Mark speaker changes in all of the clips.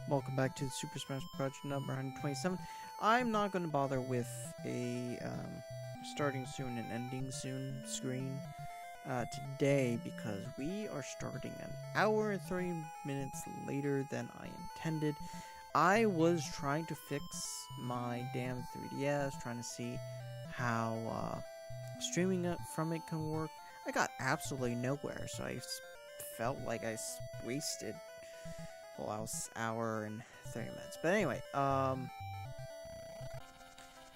Speaker 1: Welcome back to the Super Smash Project number 127. I'm not going to bother with a starting soon and ending soon screen today because we are starting an hour and 30 minutes later than I intended. I was trying to fix my damn 3DS, trying to see how streaming from it can work. I got absolutely nowhere, so I felt like I wasted hour and 30 minutes. But anyway,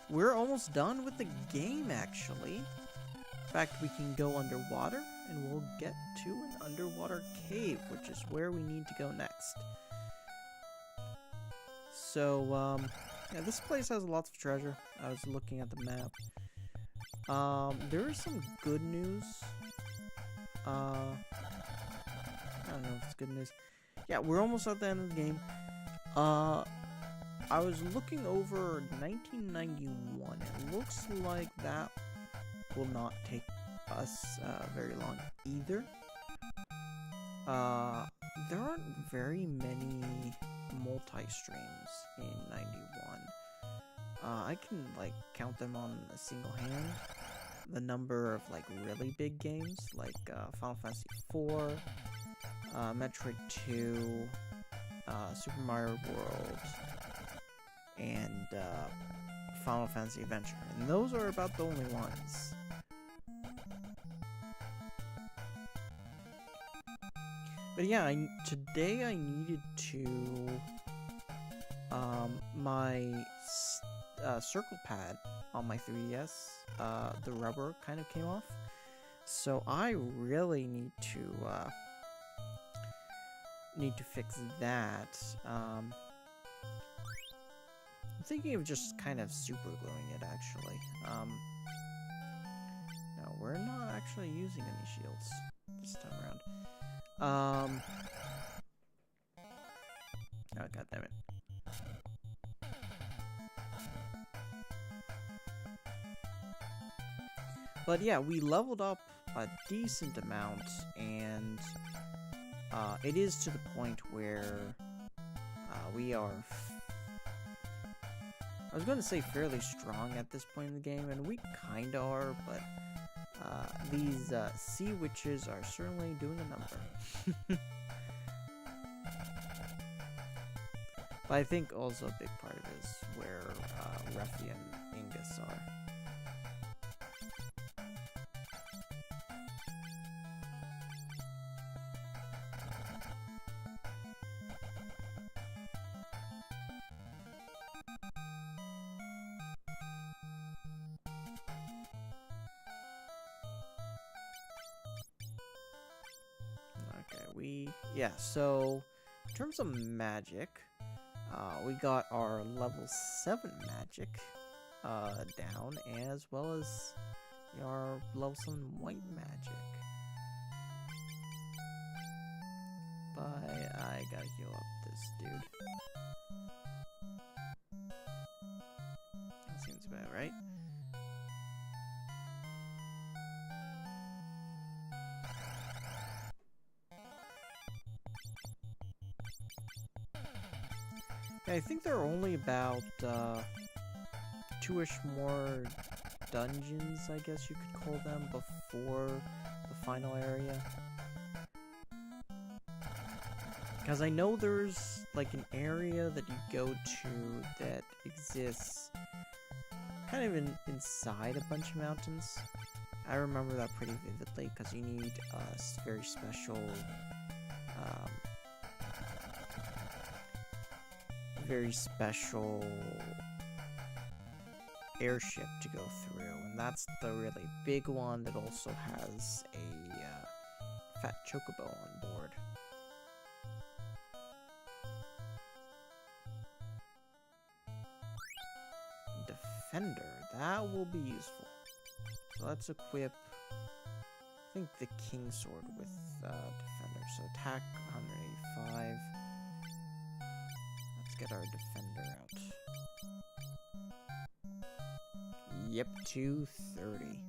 Speaker 1: we're almost done with the game, actually. In fact, we can go underwater, and we'll get to an underwater cave, which is where we need to go next. So, yeah, this place has lots of treasure. I was looking at the map. There is some good news. I don't know if it's good news. Yeah, we're almost at the end of the game. I was looking over 1991. It looks like that will not take us very long either. There aren't very many multi-streams in 91. I can like count them on a single hand. The number of like really big games like Final Fantasy IV, Metroid 2, Super Mario World, and Final Fantasy Adventure. And those are about the only ones. But yeah, today I needed to... my circle pad on my 3DS, the rubber kind of came off. So I really need to fix that. I'm thinking of just kind of super gluing it, actually. No, we're not actually using any shields this time around. Oh, goddammit. But yeah, we leveled up a decent amount, and it is to the point where we are, I was going to say fairly strong at this point in the game, and we kind of are, but these sea witches are certainly doing a number. But I think also a big part of it is where Ruffy and Ingus are. Yeah, so in terms of magic, we got our level 7 magic down, as well as our level 7 white magic. But I gotta heal up this dude. That seems about right. I think there are only about 2-ish more dungeons, I guess you could call them, before the final area. Because I know there's like an area that you go to that exists kind of inside a bunch of mountains. I remember that pretty vividly because you need a very special airship to go through, and that's the really big one that also has a fat chocobo on board. Defender, that will be useful. So let's equip, I think, the King Sword with Defender. So attack 185. Let's get our Defender out. Yep, 230.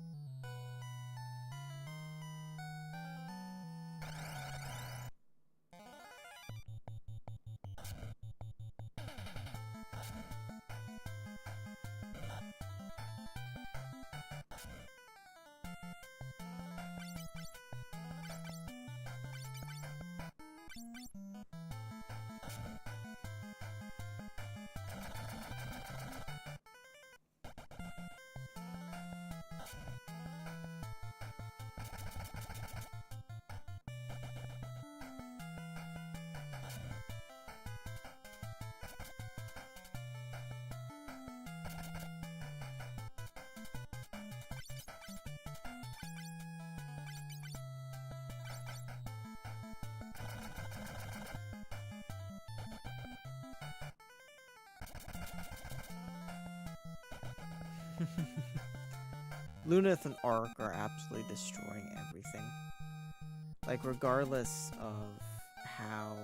Speaker 1: Lunith and Ark are absolutely destroying everything. Like, regardless of how,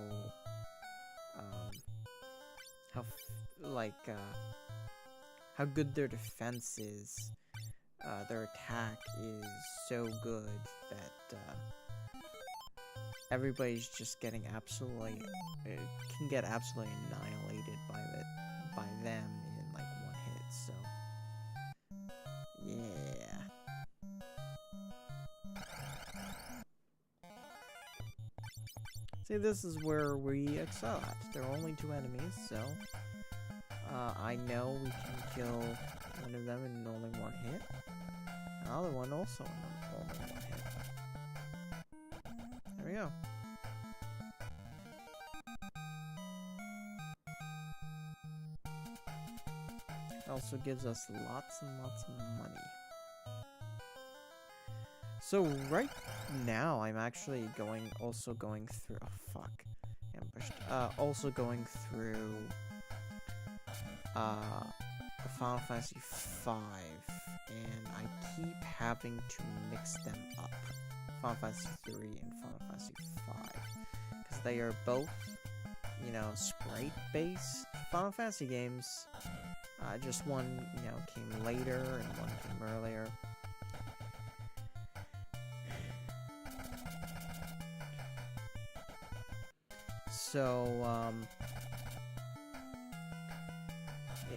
Speaker 1: how good their defense is, their attack is so good that, everybody's just getting absolutely, can get absolutely annihilated by them in, like, one hit, so, yeah. See, this is where we excel at. There are only 2 enemies, so, I know we can kill one of them in only 1 hit. The other one also in only 1 hit. There we go. It also gives us lots and lots of money. So right now I'm actually also going through, oh fuck, ambushed. Also going through Final Fantasy V, and I keep having to mix them up. Final Fantasy III and Final Fantasy V, because they are both, you know, sprite-based Final Fantasy games. Just one, you know, came later and one came earlier. So,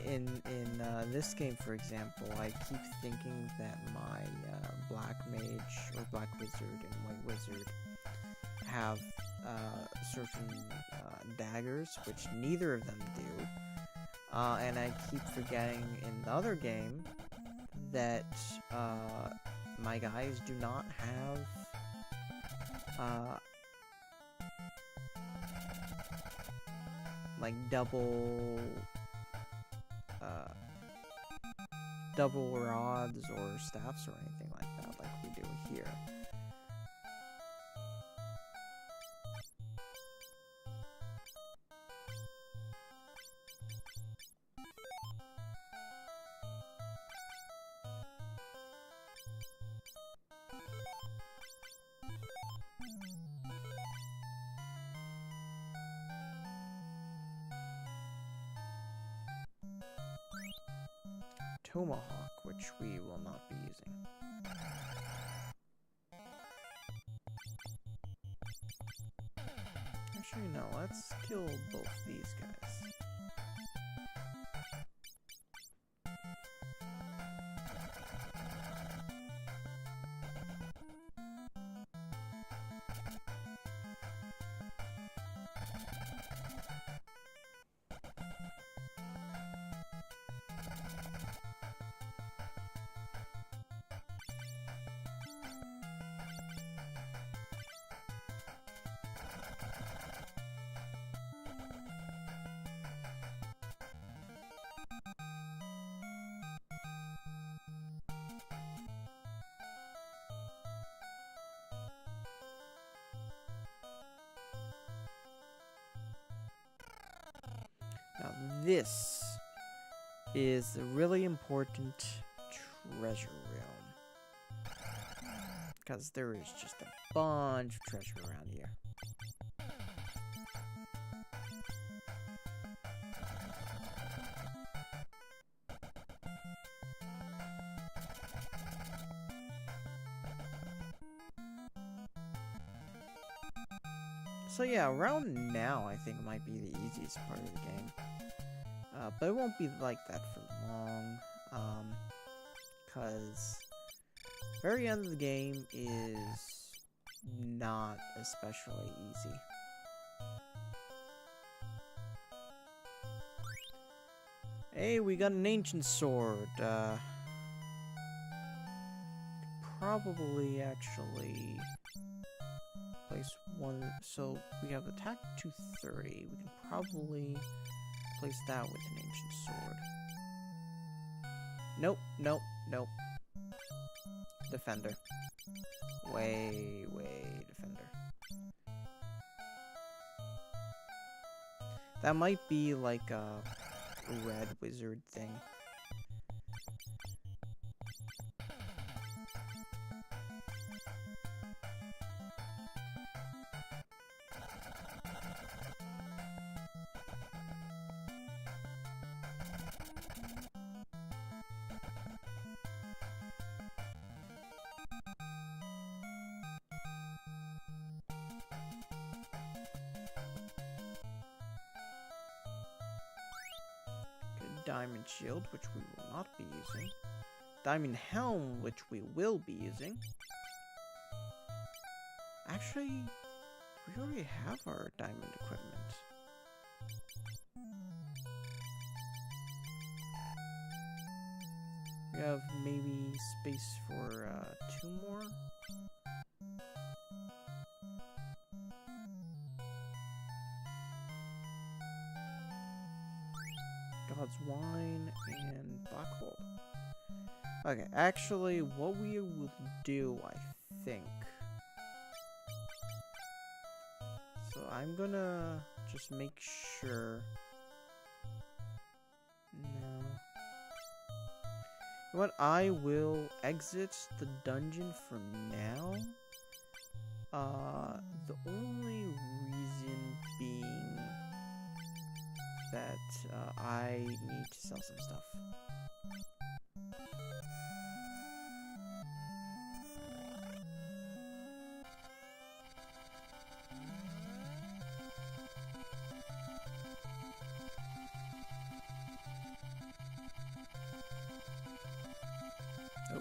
Speaker 1: in this game, for example, I keep thinking that my Black Mage, or Black Wizard and White Wizard have certain daggers, which neither of them do. And I keep forgetting in the other game that my guys do not have like double rods or staffs or anything like that, like we do here. Tomahawk, which we will not be using. Actually, no, let's kill both these guys. Now this is a really important treasure room, because there is just a bunch of treasure around here. So yeah, around now I think might be the easiest part of the game. But it won't be like that for long, because very end of the game is not especially easy. Hey, we got an ancient sword. Probably actually place one, so we have attack 230. We can probably place that with an ancient sword. Nope, nope, nope. Defender. Way defender. That might be like a red wizard thing. diamond shield, which we will not be using. Diamond helm, which we will be using. Actually, we already have our diamond equipment. We have maybe space for 2 more. God's wine and black hole. Okay, actually, what we will do, I think. So I'm gonna just make sure. No. What, I will exit the dungeon for now. The only reason being that I need to sell some stuff. Oh.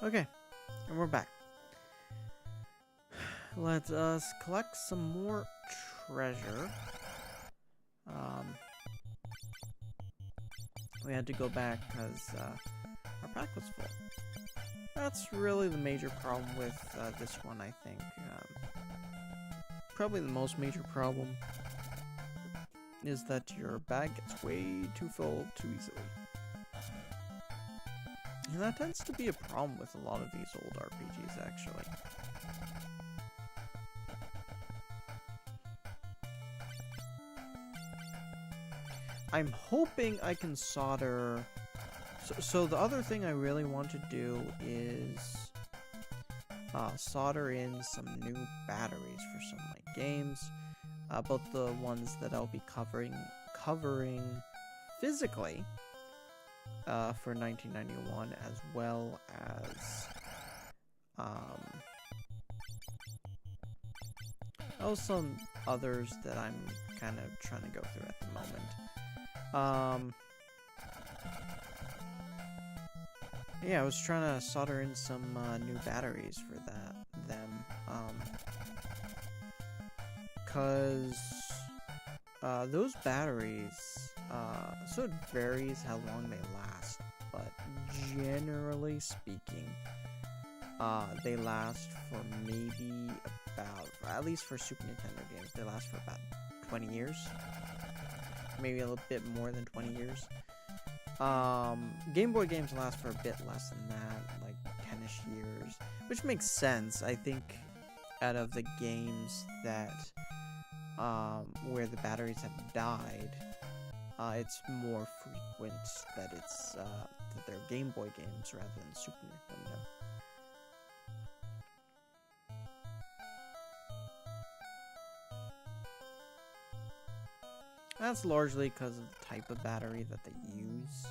Speaker 1: Okay, and we're back. Let us collect some more treasure. We had to go back because our pack was full. That's really the major problem with this one, I think. Probably the most major problem is that your bag gets way too full too easily. And that tends to be a problem with a lot of these old RPGs, actually. I'm hoping I can solder... So the other thing I really want to do is solder in some new batteries for some of my games. Both the ones that I'll be covering physically for 1991, as well as some others that I'm kind of trying to go through at the moment. Yeah, I was trying to solder in some new batteries for them. Cause those batteries, so it varies how long they last, but generally speaking, they last for maybe about, at least for Super Nintendo games, they last for about 20 years. Maybe a little bit more than 20 years. Game Boy games last for a bit less than that, like 10-ish years, which makes sense. I think out of the games that where the batteries have died, it's more frequent that it's that they're Game Boy games rather than Super Nintendo. That's largely because of the type of battery that they use.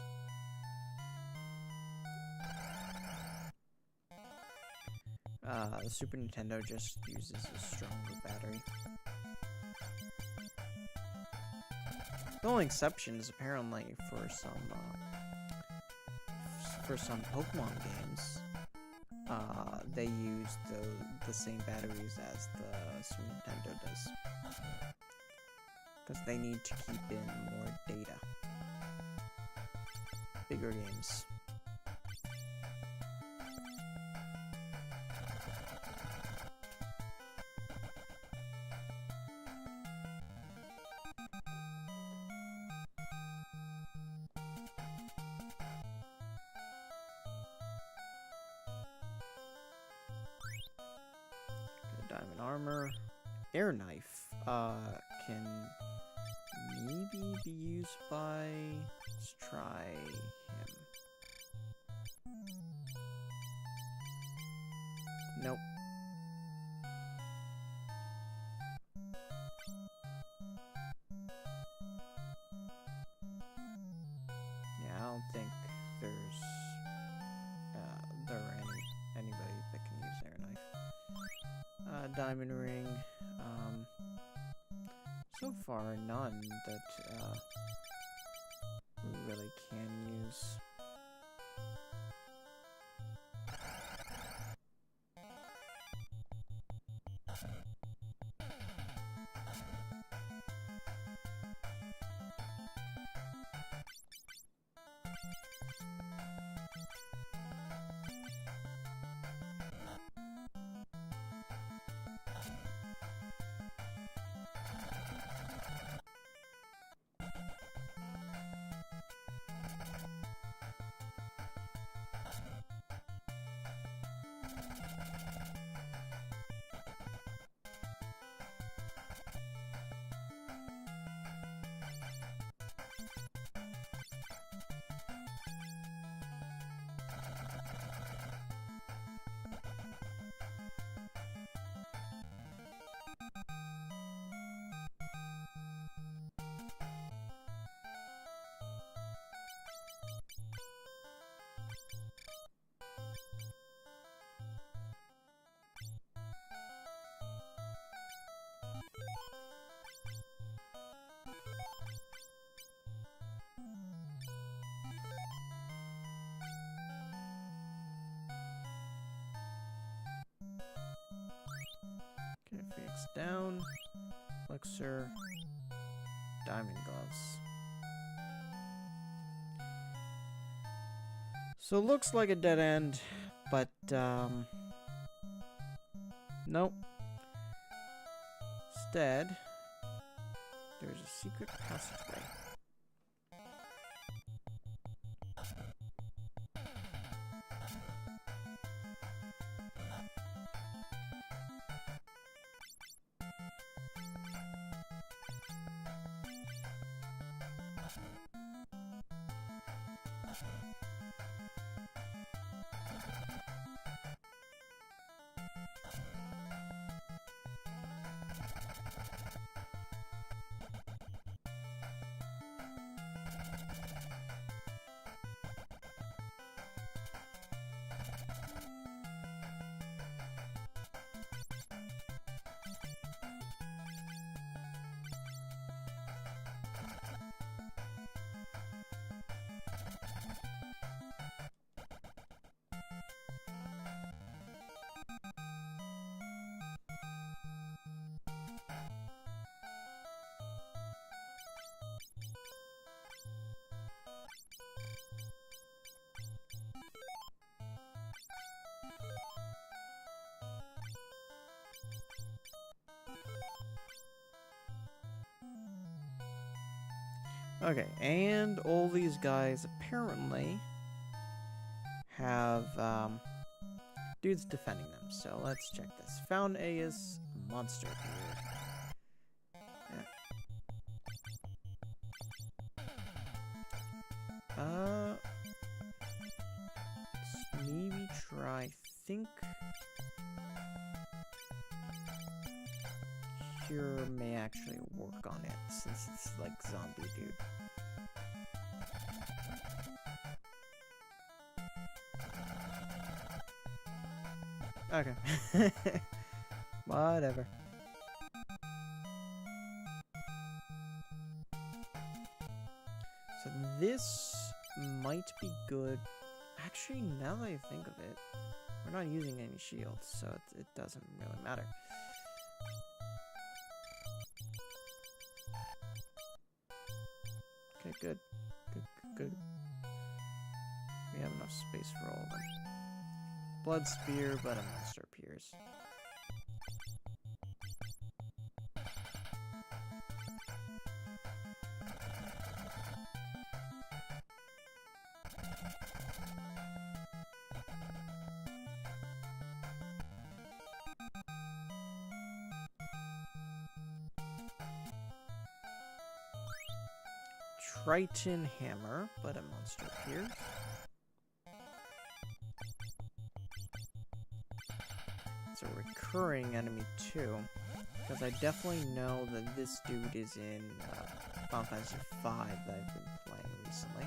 Speaker 1: The Super Nintendo just uses a stronger battery. The only exception is apparently for some Pokemon games, they use the same batteries as the Super Nintendo does. Because they need to keep in more data. Bigger games. Diamond armor. Air knife can maybe be used by... Let's try him. Nope. Yeah, I don't think there are anybody that can use air knife. Diamond ring. So far, none that we really can use. this down. Elixir. Diamond gloves. So it looks like a dead end, but nope. Instead, there's a secret passageway. Okay, and all these guys apparently have dudes defending them. So let's check this. Found A's monster here. Yeah. Let's maybe try. Think Cure may actually work on it since it's like zombie dude. Okay. Whatever. So this might be good. Actually, now that I think of it, we're not using any shields, so it doesn't really matter. Okay, good. Good. We have enough space for all of them. Blood spear, but a monster appears. Triton hammer, but a monster appears. It's a recurring enemy too, because I definitely know that this dude is in Final Fantasy V that I've been playing recently.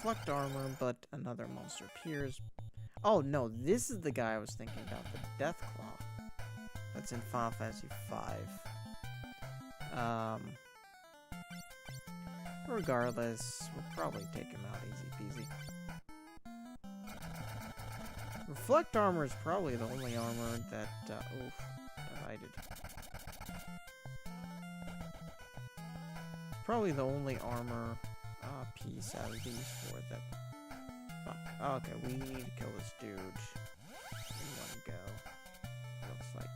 Speaker 1: Reflect armor, but another monster appears. Oh no, this is the guy I was thinking about, the Deathclaw. That's in Final Fantasy V. Regardless, we'll probably take him out easy peasy. Reflect armor is probably the only armor that, oof, divided. Probably the only armor piece out of these four that... Fuck. Oh, okay, we need to kill this dude in one go. Looks like.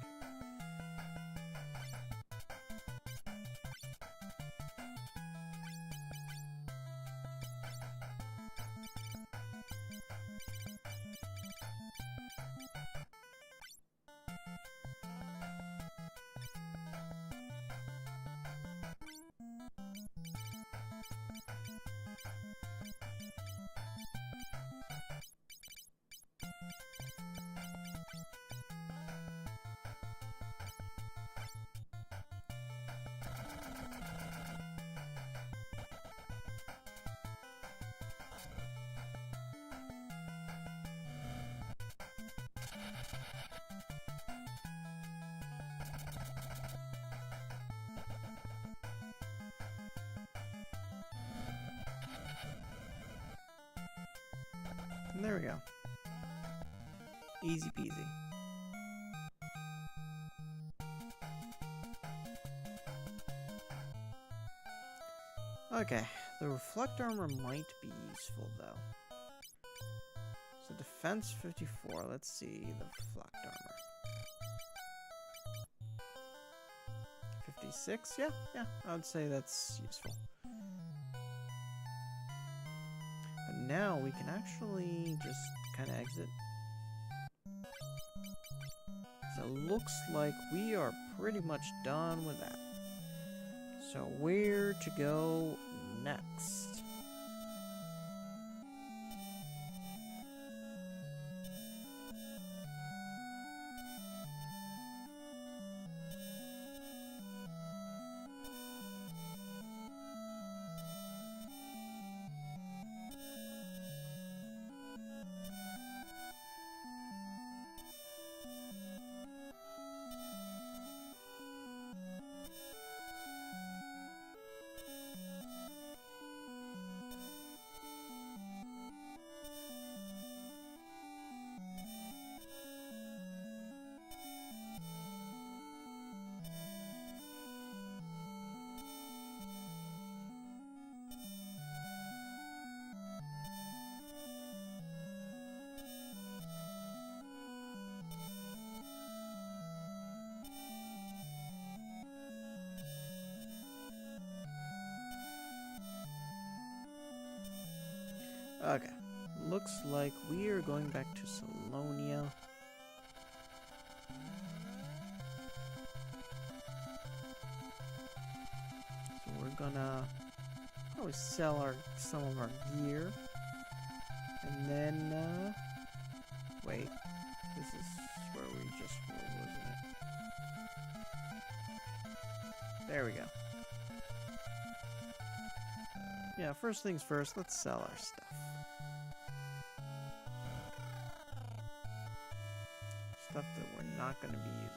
Speaker 1: There we go. Easy peasy. Okay, the reflect armor might be useful though. So defense 54, let's see the reflect armor. 56, yeah, I would say that's useful. But now we can actually just kind of exit. So it looks like we are pretty much done with that. So where to go next? Okay, looks like we are going back to Salonia. So we're gonna probably sell some of our gear, and then wait, this is where we just were, wasn't it? There we go. Yeah, first things first, let's sell our stuff. Stuff that we're not going to be using.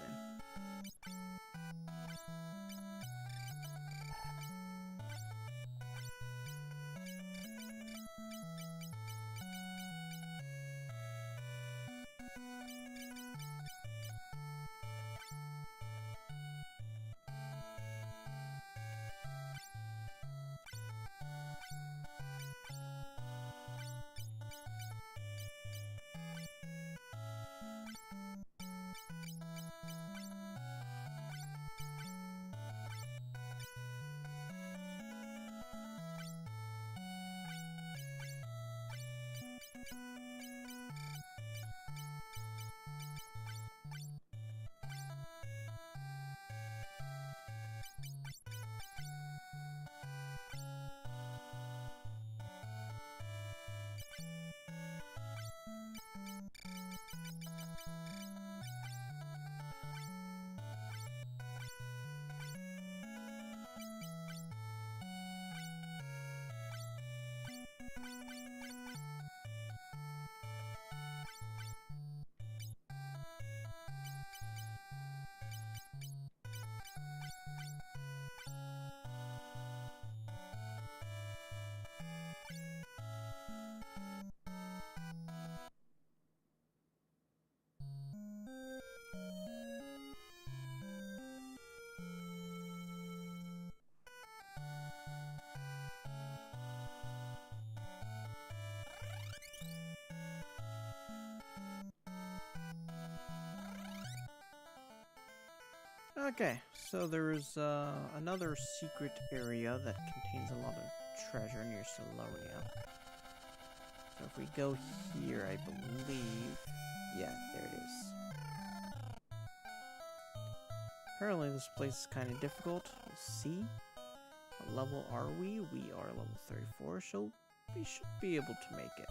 Speaker 1: Okay, so there is another secret area that contains a lot of treasure near Salonia. So if we go here, I believe... Yeah, there it is. Apparently this place is kind of difficult. We'll see. What level are we? We are level 34, so we should be able to make it.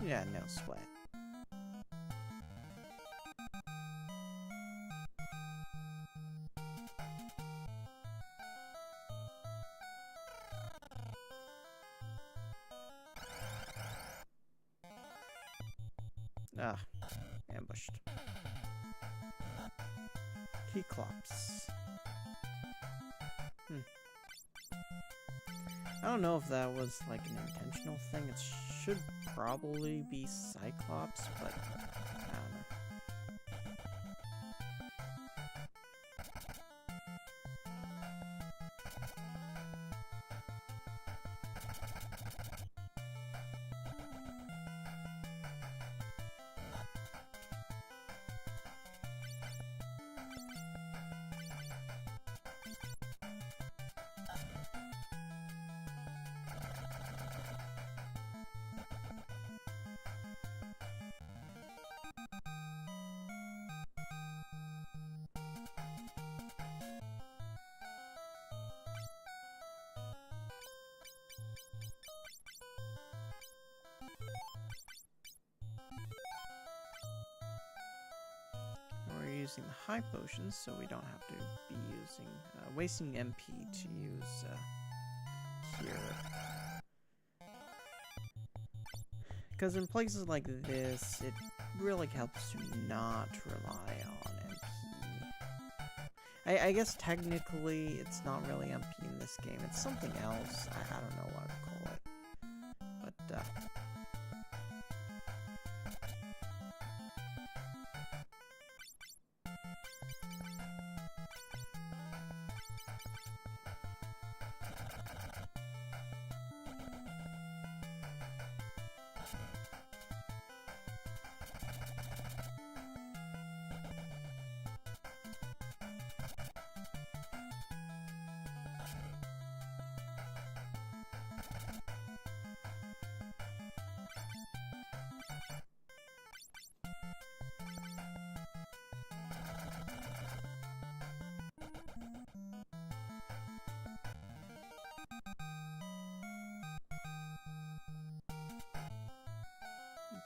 Speaker 1: Yeah, no sweat. Ah, ambushed. Keyclops. I don't know if that was like an intentional thing. It should probably be Cyclops, but I don't know. We're using the high potions, so we don't have to be using wasting MP to use cure. Because in places like this, it really helps to not rely on MP. I guess technically it's not really MP in this game. It's something else. I don't know what to call it. But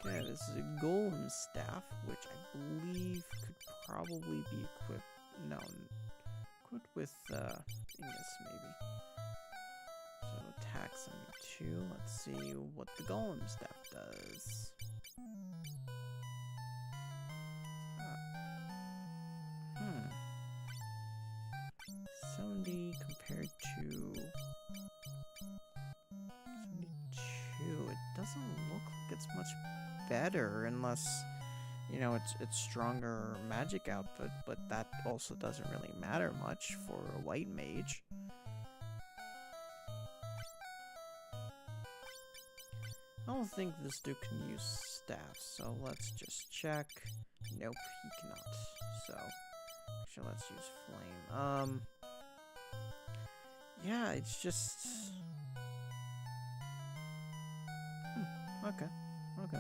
Speaker 1: okay, this is a golem staff, which I believe could probably be equipped. No, equipped with Ingus maybe. So attack 72. Let's see what the golem staff does. 70 compared to 72. It doesn't look like it's much better unless, you know, it's stronger magic output, but that also doesn't really matter much for a white mage. I don't think this dude can use staffs, so let's just check. Nope, he cannot. So, actually, let's use flame. Yeah, it's just... Okay. Okay.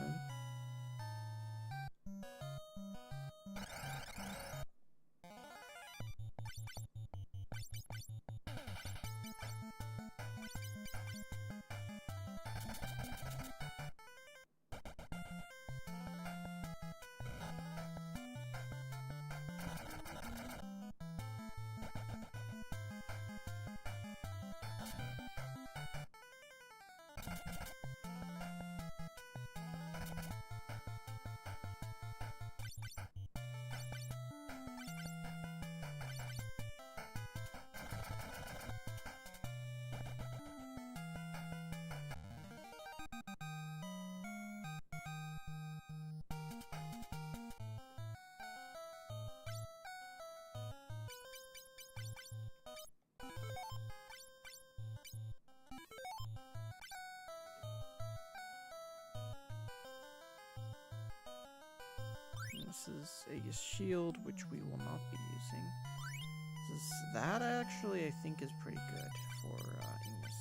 Speaker 1: This is a shield, which we will not be using. That actually, I think, is pretty good for Ingus.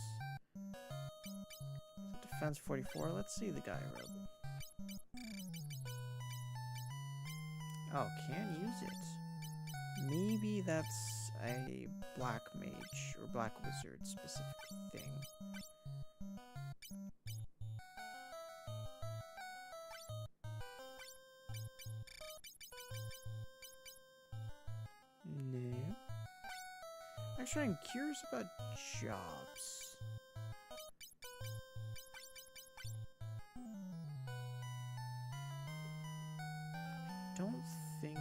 Speaker 1: So defense 44. Let's see the guy robe. Oh, can't use it. Maybe that's a black mage or black wizard specific thing. No. Actually, I'm curious about jobs. don't think...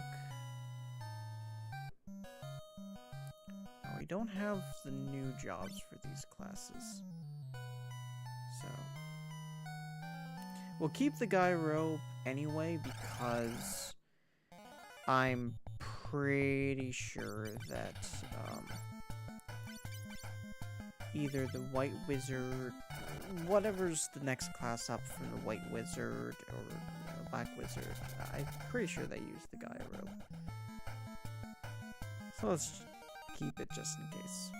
Speaker 1: No, we don't have the new jobs for these classes. So... we'll keep the guy rope anyway because I'm pretty sure that either the White Wizard, whatever's the next class up from the White Wizard or Black Wizard, I'm pretty sure they use the Gaia rope. So let's keep it just in case.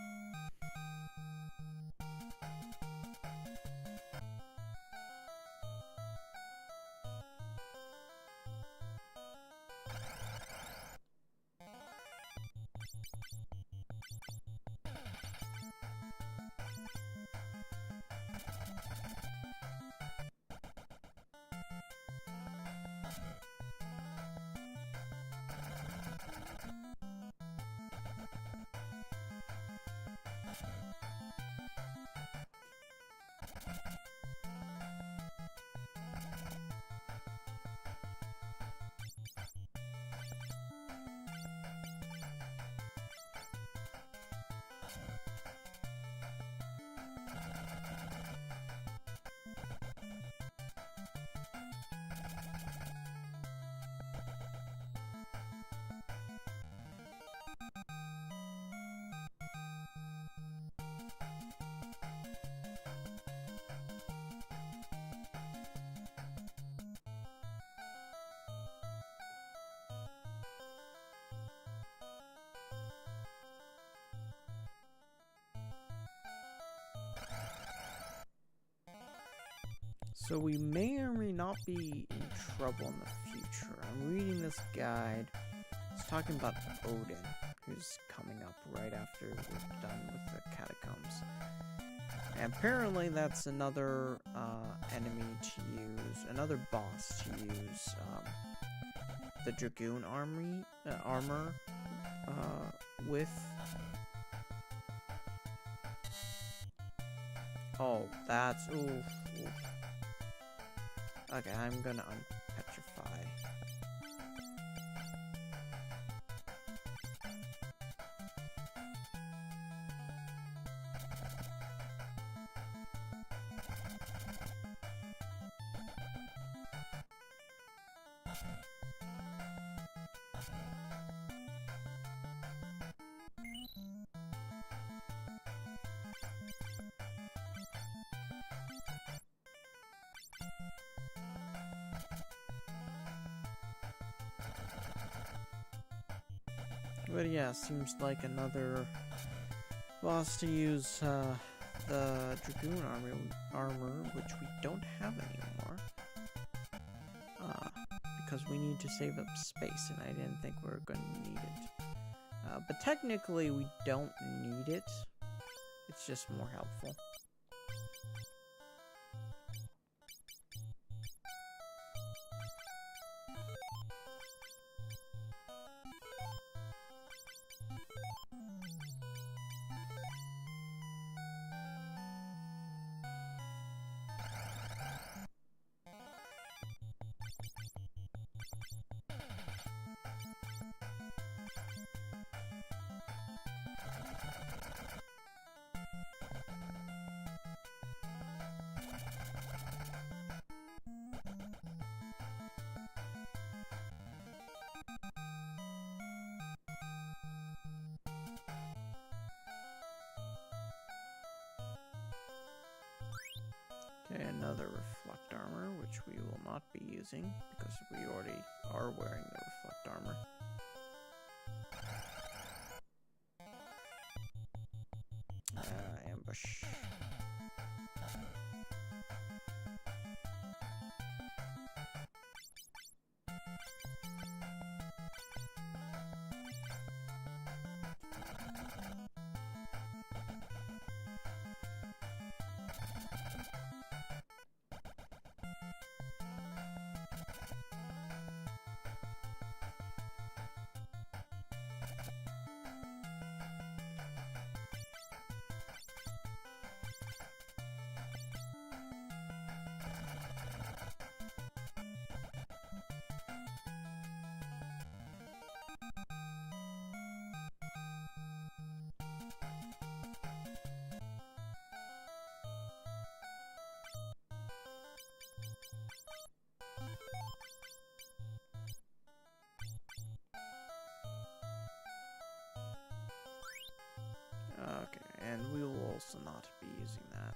Speaker 1: So we may or may not be in trouble in the future. I'm reading this guide. It's talking about Odin, who's coming up right after we're done with the catacombs. And apparently that's another enemy to use, another boss to use the Dragoon armor with. Oh, that's... oof, oof. Okay, I'm gonna unpetrify. But yeah, seems like another boss to use the Dragoon armor, which we don't have anymore. Because we need to save up space, and I didn't think we were going to need it. But technically, we don't need it. It's just more helpful. Okay, another reflect armor, which we will not be using because we already are wearing the reflect armor. Ambush. And we will also not be using that.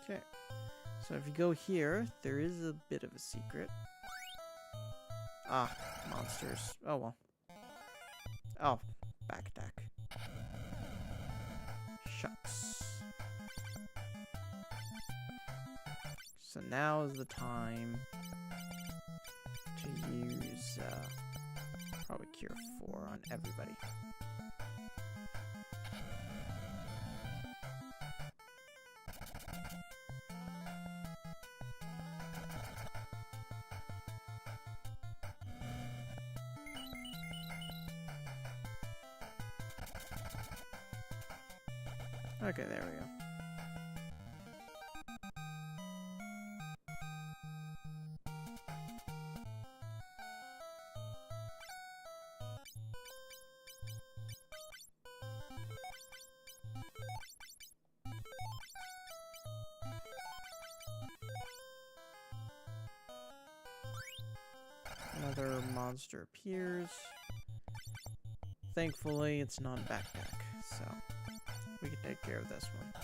Speaker 1: Okay, so if you go here, there is a bit of a secret. Ah, monsters. Oh well. Oh, back deck. Shucks. So now is the time to use probably Cure 4 on everybody. Okay, there we go. Another monster appears. Thankfully, it's not back deck, so we can take care of this one.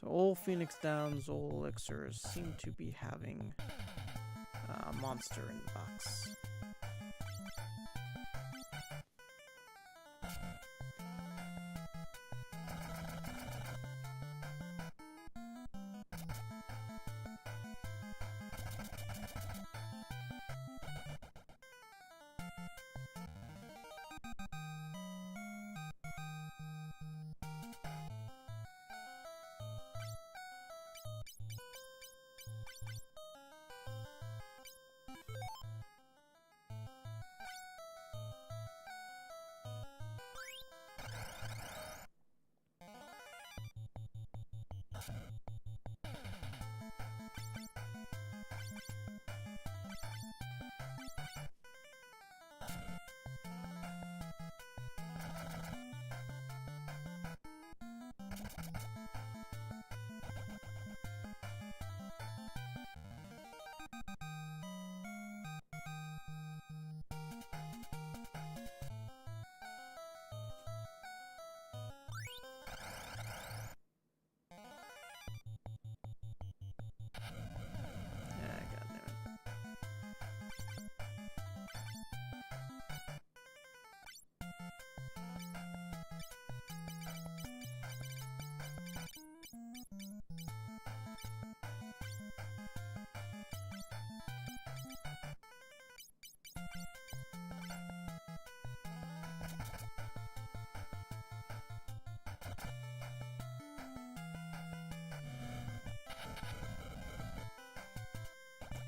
Speaker 1: So all Phoenix Downs, all elixirs seem to be having a monster in the box.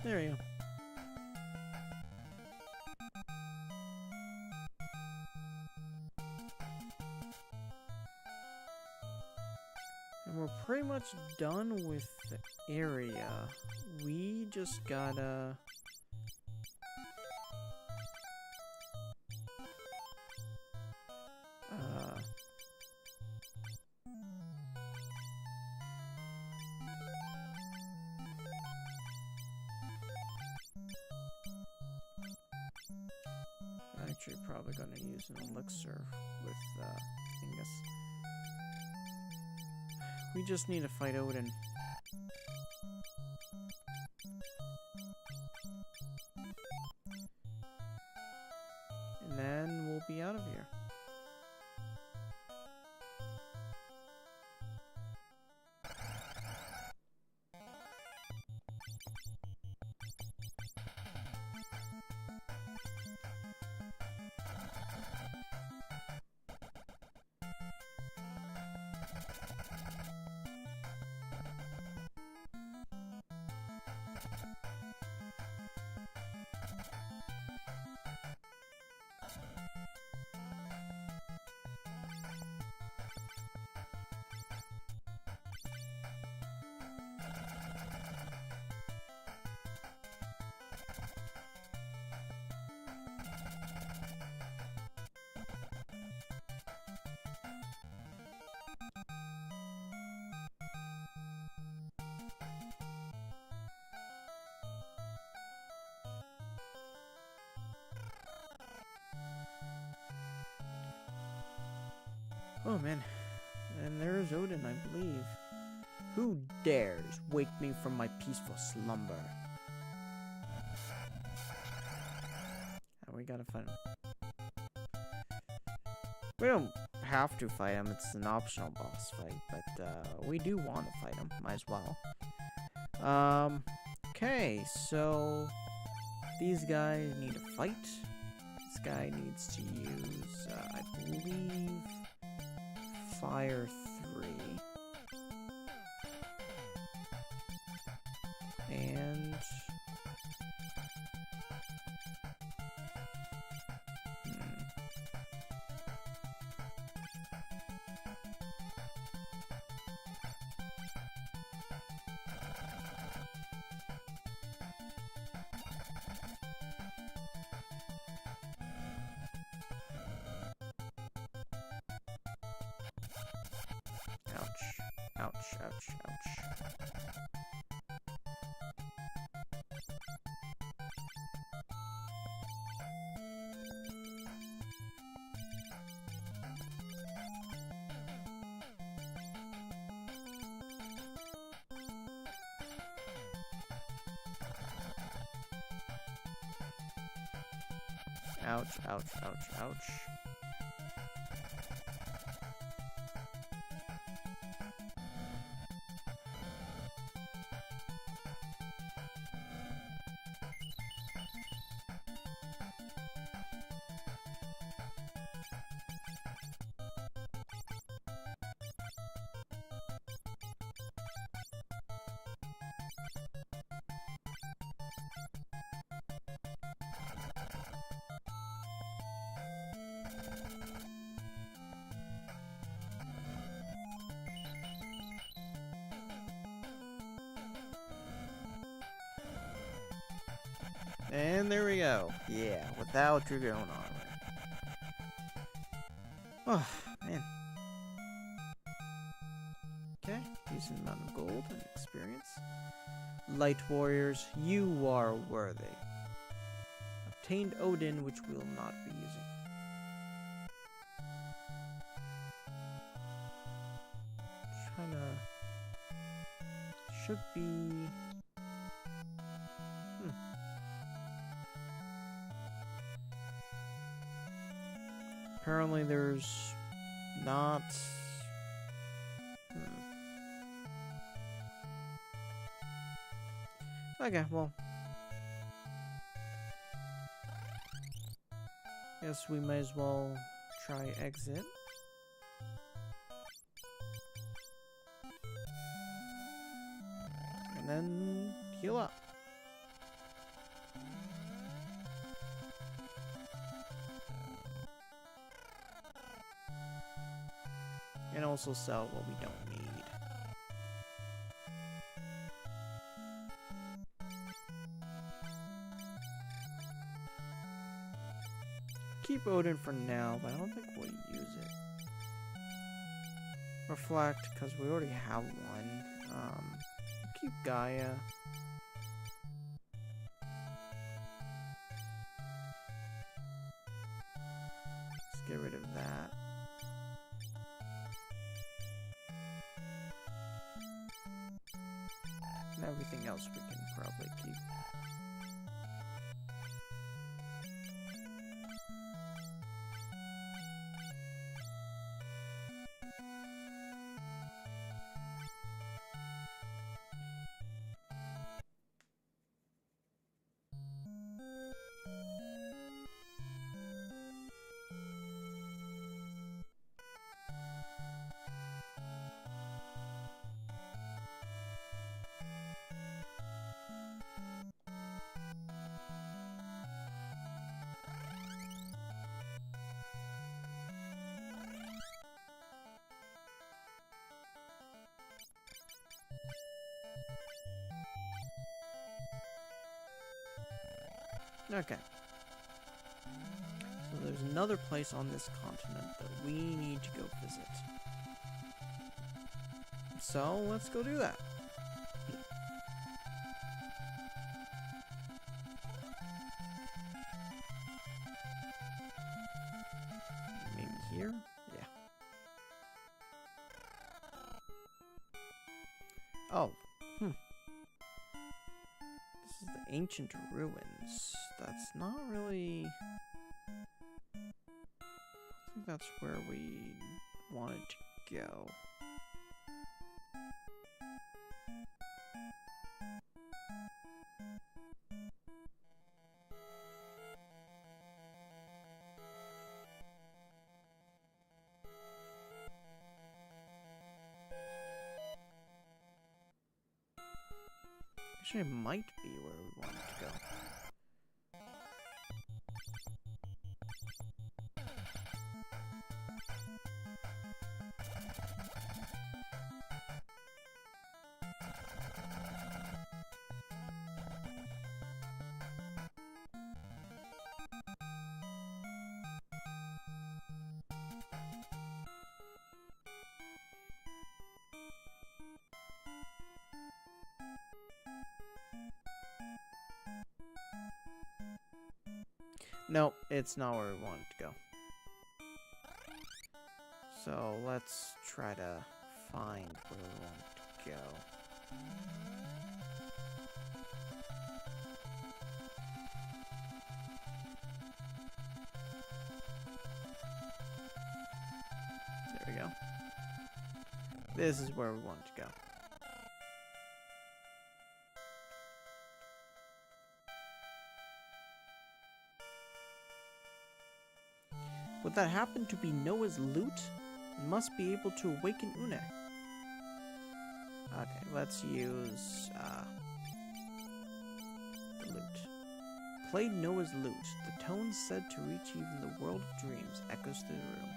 Speaker 1: There you go. And we're pretty much done with the area. We just gotta... Actually, probably gonna use an elixir with Angus. We just need to fight Odin. And then we'll be out of here. Oh man, and there's Odin, I believe. Who dares wake me from my peaceful slumber? Oh, we gotta fight him. We don't have to fight him, it's an optional boss fight, but we do want to fight him, might as well. Okay, so these guys need to fight. This guy needs to use, I believe, Fire 3. And... Ouch, ouch, ouch. Ouch, ouch, ouch, ouch. And there we go. Yeah, without your own armor. Oh, man. Okay, decent amount of gold and experience. Light warriors, you are worthy. Obtained Odin, which we will not be using. Trying to... Should be... Apparently there's not... Okay, well. Guess we might as well try exit. And then heal up. And also sell what we don't need. Keep Odin for now, but I don't think we'll use it. Reflect, because we already have one. Keep Gaia. Let's get rid of that. And everything else we can probably keep. Okay. So there's another place on this continent that we need to go visit. So let's go do that. Maybe here? Yeah. Oh. This is the ancient ruins. That's not really... I think that's where we wanted to go. Actually, it might be where we wanted to go. Nope, it's not where we wanted to go. So let's try to find where we want to go. There we go. This is where we wanted to go. Would that happen to be Noah's lute? It must be able to awaken Une. Okay, let's use the lute. Played Noah's lute. The tones said to reach even the world of dreams echoes through the room.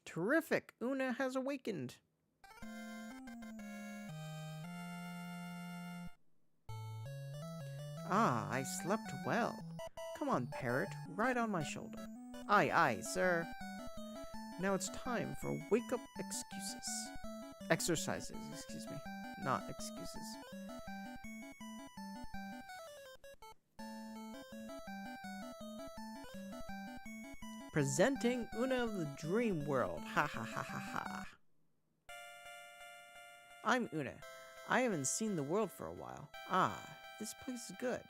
Speaker 1: Terrific! Una has awakened! Ah, I slept well. Come on, parrot, ride on my shoulder. Aye, aye, sir. Now it's time for wake-up exercises, excuse me. Not excuses. Presenting Una of the Dream World. Ha ha ha ha ha. I'm Una. I haven't seen the world for a while. Ah, this place is good.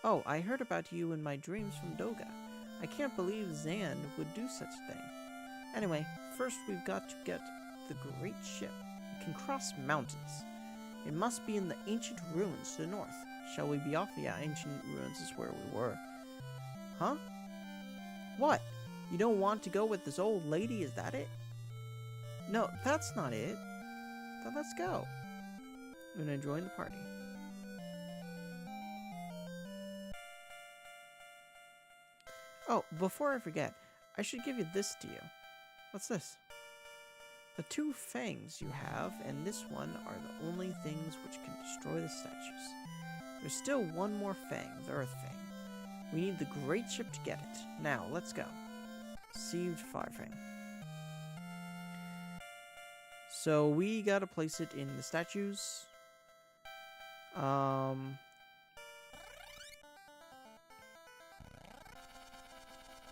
Speaker 1: Oh, I heard about you in my dreams from Doga. I can't believe Zan would do such a thing. Anyway, first we've got to get the great ship. It can cross mountains. It must be in the ancient ruins to the north. Shall we be off? Yeah, ancient ruins is where we were. Huh? What? You don't want to go with this old lady, is that it? No, that's not it. Then let's go. I'm gonna join the party. Oh, before I forget, I should give you this to you. What's this? The two fangs you have and this one are the only things which can destroy the statues. There's still one more fang, the Earth Fang. We need the great ship to get it. Now, let's go. Received Fire Fang. So we gotta place it in the statues.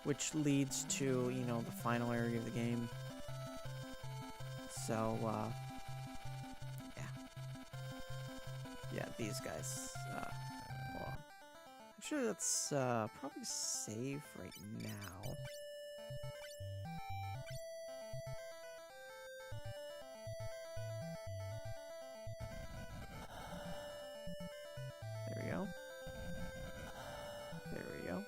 Speaker 1: Which leads to, you know, the final area of the game. So, yeah. Yeah, these guys. Hold on. Actually, let's probably save right now. There we go. There we go.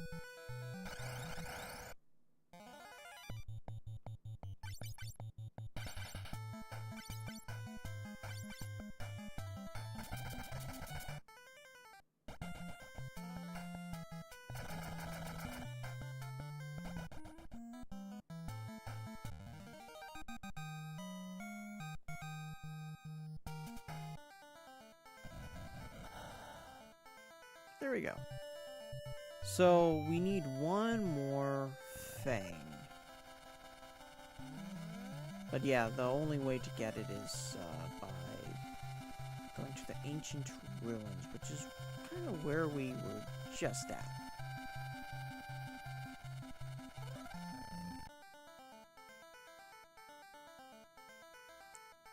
Speaker 1: There we go. So we need one more fang. But yeah, the only way to get it is by going to the ancient ruins, which is kind of where we were just at.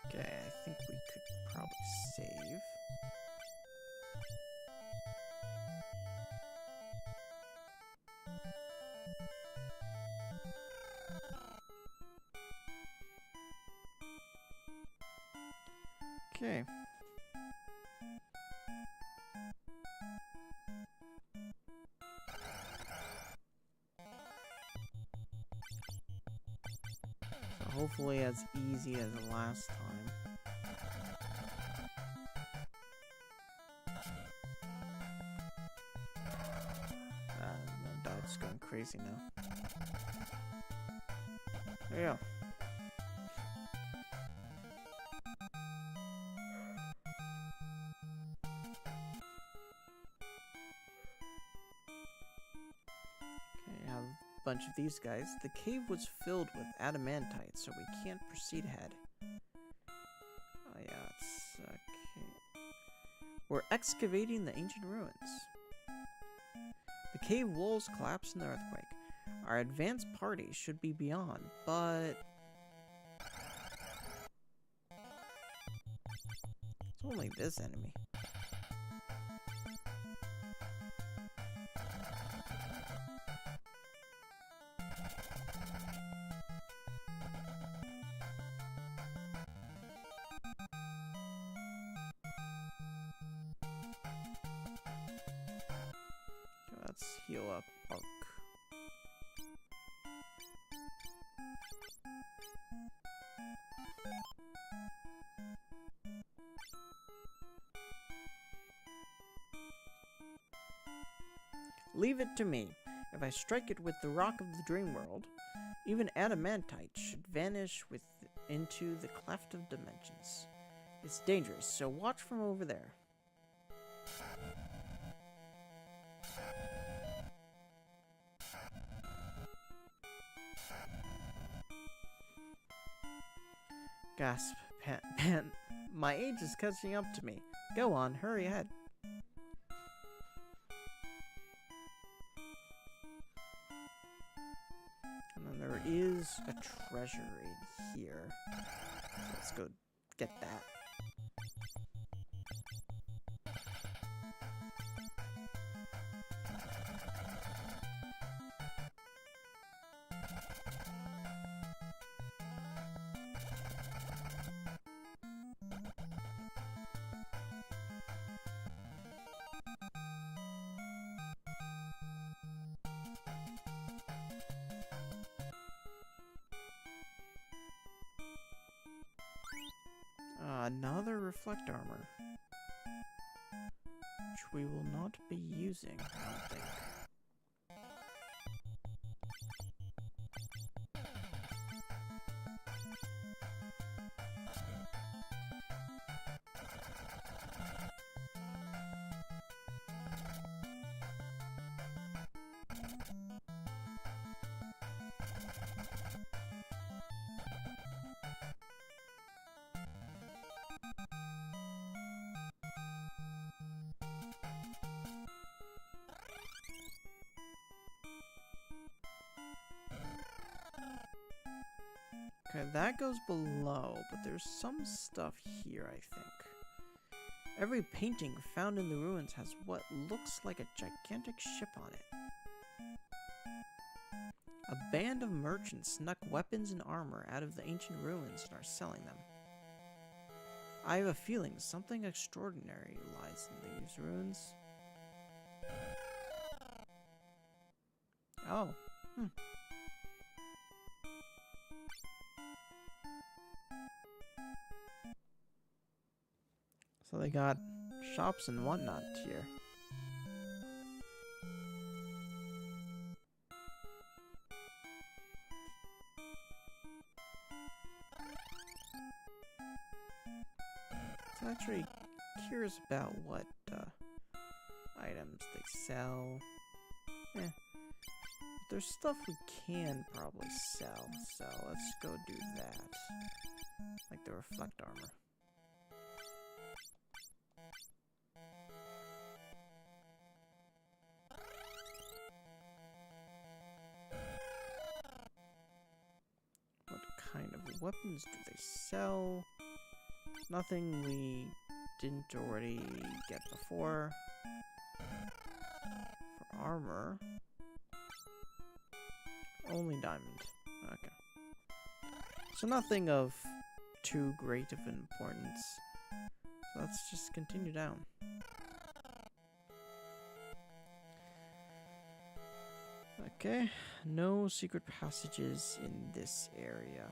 Speaker 1: Okay, I think we could probably save. Okay. So hopefully as easy as the last time. My dog's going crazy now. There you go. Bunch of these guys. The cave was filled with adamantite, so we can't proceed ahead. Oh yeah, it's okay. We're excavating the ancient ruins. The cave walls collapsed in the earthquake. Our advance party should be beyond, but it's only this enemy. Let's heal up Ark. Leave it to me. If I strike it with the rock of the dream world, even adamantite should vanish into the cleft of dimensions. It's dangerous, so watch from over there. Gasp, Pan. My age is catching up to me. Go on, hurry ahead. And then there is a treasure in here. So let's go get that. Another reflect armor. Which we will not be using, I don't think. Okay, that goes below, but there's some stuff here, I think. Every painting found in the ruins has what looks like a gigantic ship on it. A band of merchants snuck weapons and armor out of the ancient ruins and are selling them. I have a feeling something extraordinary lies in these ruins. Oh, So they got shops and whatnot here. So I'm actually curious about what items they sell. There's stuff we can probably sell, so let's go do that. Like the reflect armor. What kind of weapons do they sell? Nothing we didn't already get before. For armor, only diamond. Okay. So nothing of too great of importance. So let's just continue down. Okay, no secret passages in this area.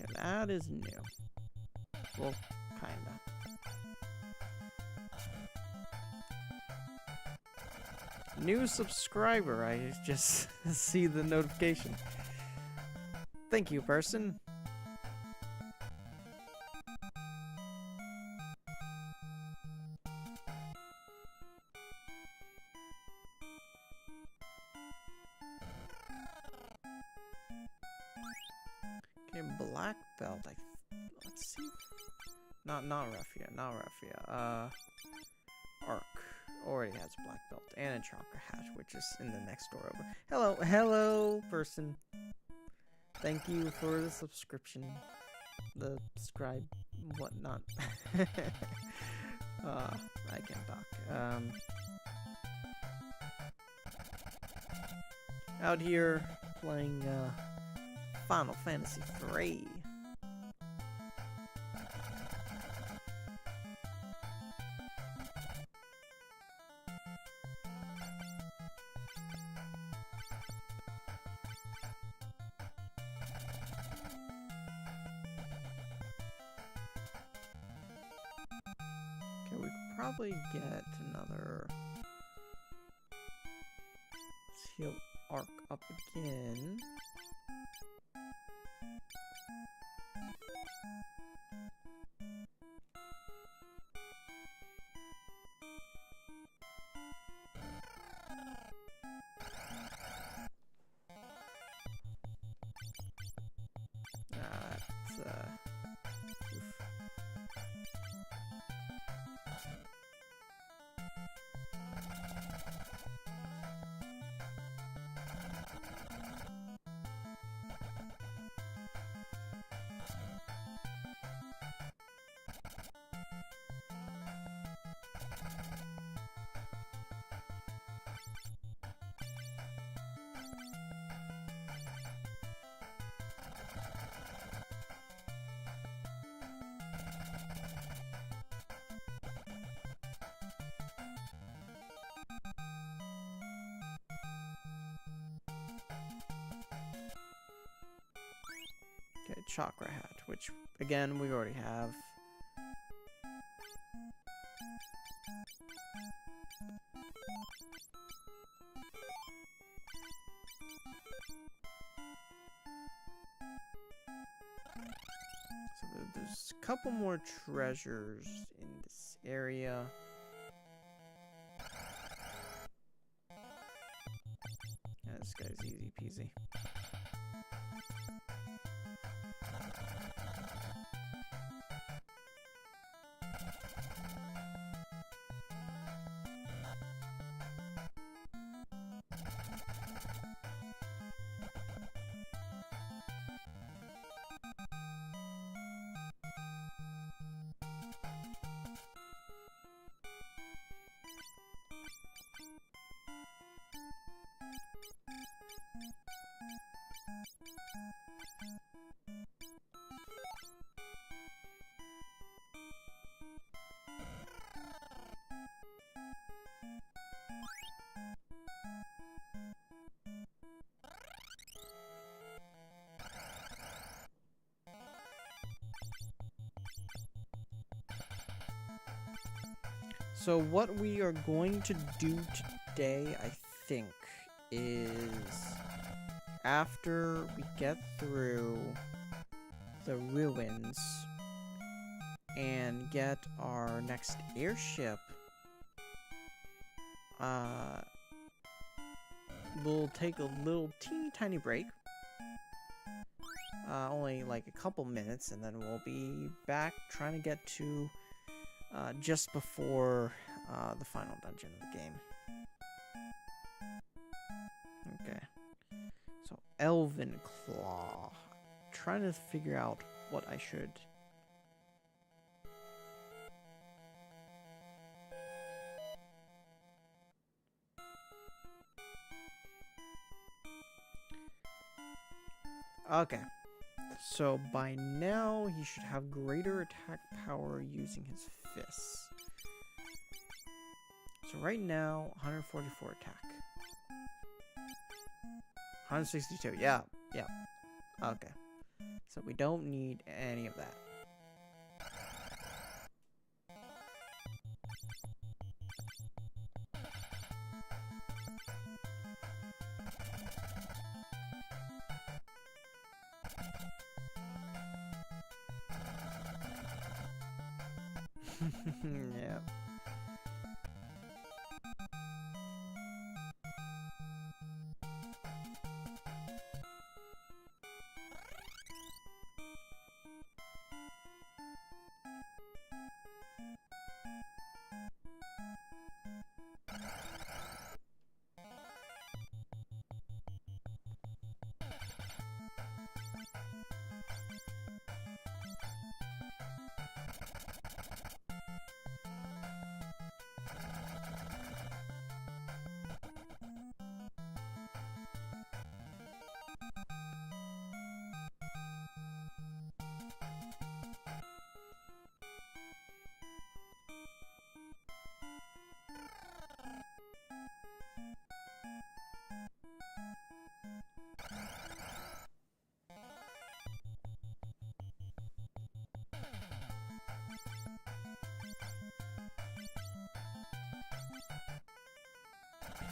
Speaker 1: Okay, that is new. Well, kinda. New subscriber, I just see the notification. Thank you, person. Okay, black belt. Let's see. Not Raffia. Arc already has black belt and a chakra hat, which is in the next door over. Hello, person. Thank you for the subscription, the subscribe, whatnot. I can talk. Out here playing Final Fantasy III. Okay, we could probably get another. Let's heal Arc up again. chakra hat, which again we already have. So there's a couple more treasures in this area. Yeah, this guy's easy peasy. So what we are going to do today, I think, is after we get through the ruins and get our next airship, we'll take a little teeny tiny break. Only like a couple minutes, and then we'll be back trying to get to just before the final dungeon of the game. Okay. So, Elven Claw. Trying to figure out what I should... Okay. So, by now, he should have greater attack power using his fists. So right now, 144 attack. 162, yeah. Okay. So we don't need any of that. Yeah.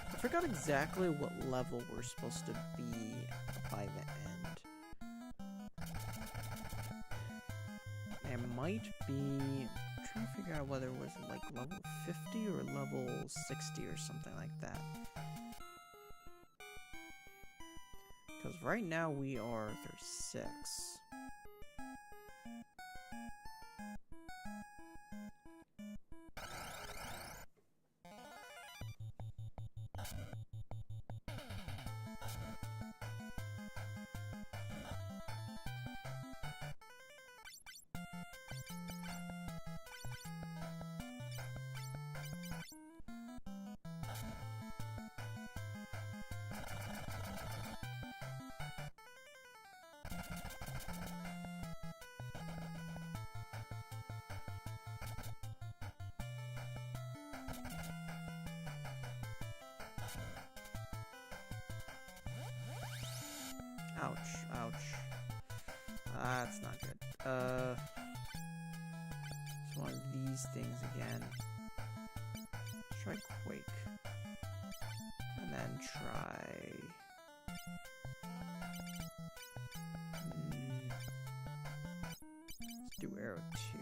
Speaker 1: I forgot exactly what level we're supposed to be by the end. It might be... I'm trying to figure out whether it was like level 50 or level 60 or something like that. Because right now we are 36. Ouch, ouch. That's not good. It's one of these things again. Let's try Quake. And then try... Let's do Arrow 2.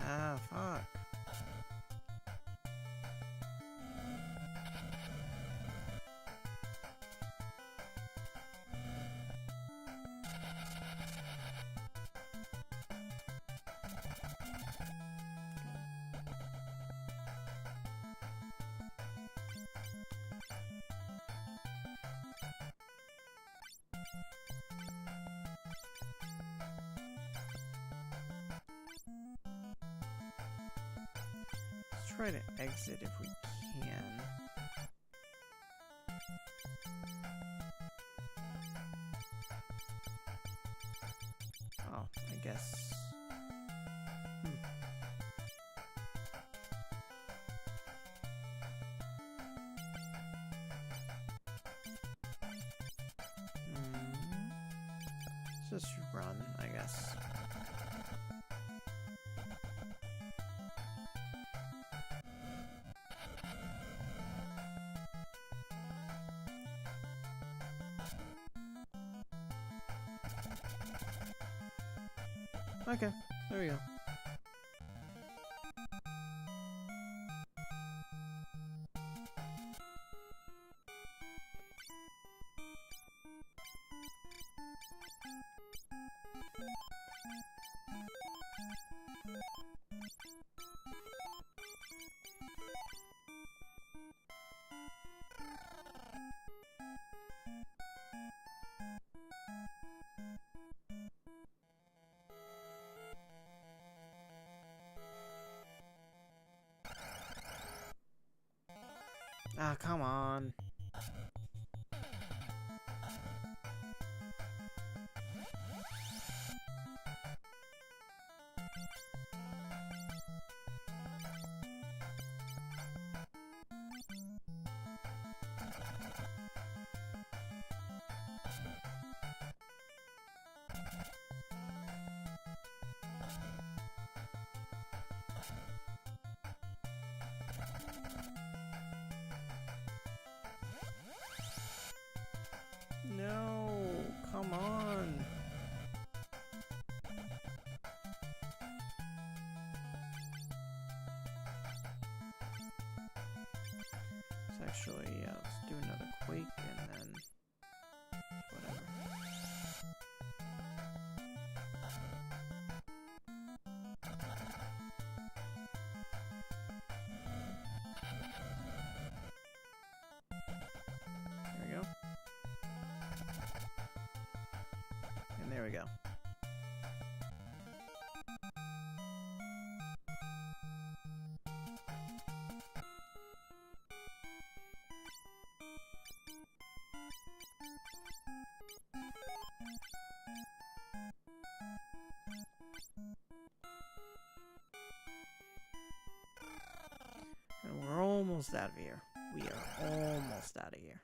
Speaker 1: Ah, fuck. Let's try to exit if we can. Oh, I guess. Let's just run, I guess. Okay, there we go. Ah, come on. No, come on. Let's actually, let's do another Quake and then whatever. There we go. And there we go. And we're almost out of here. We are almost out of here.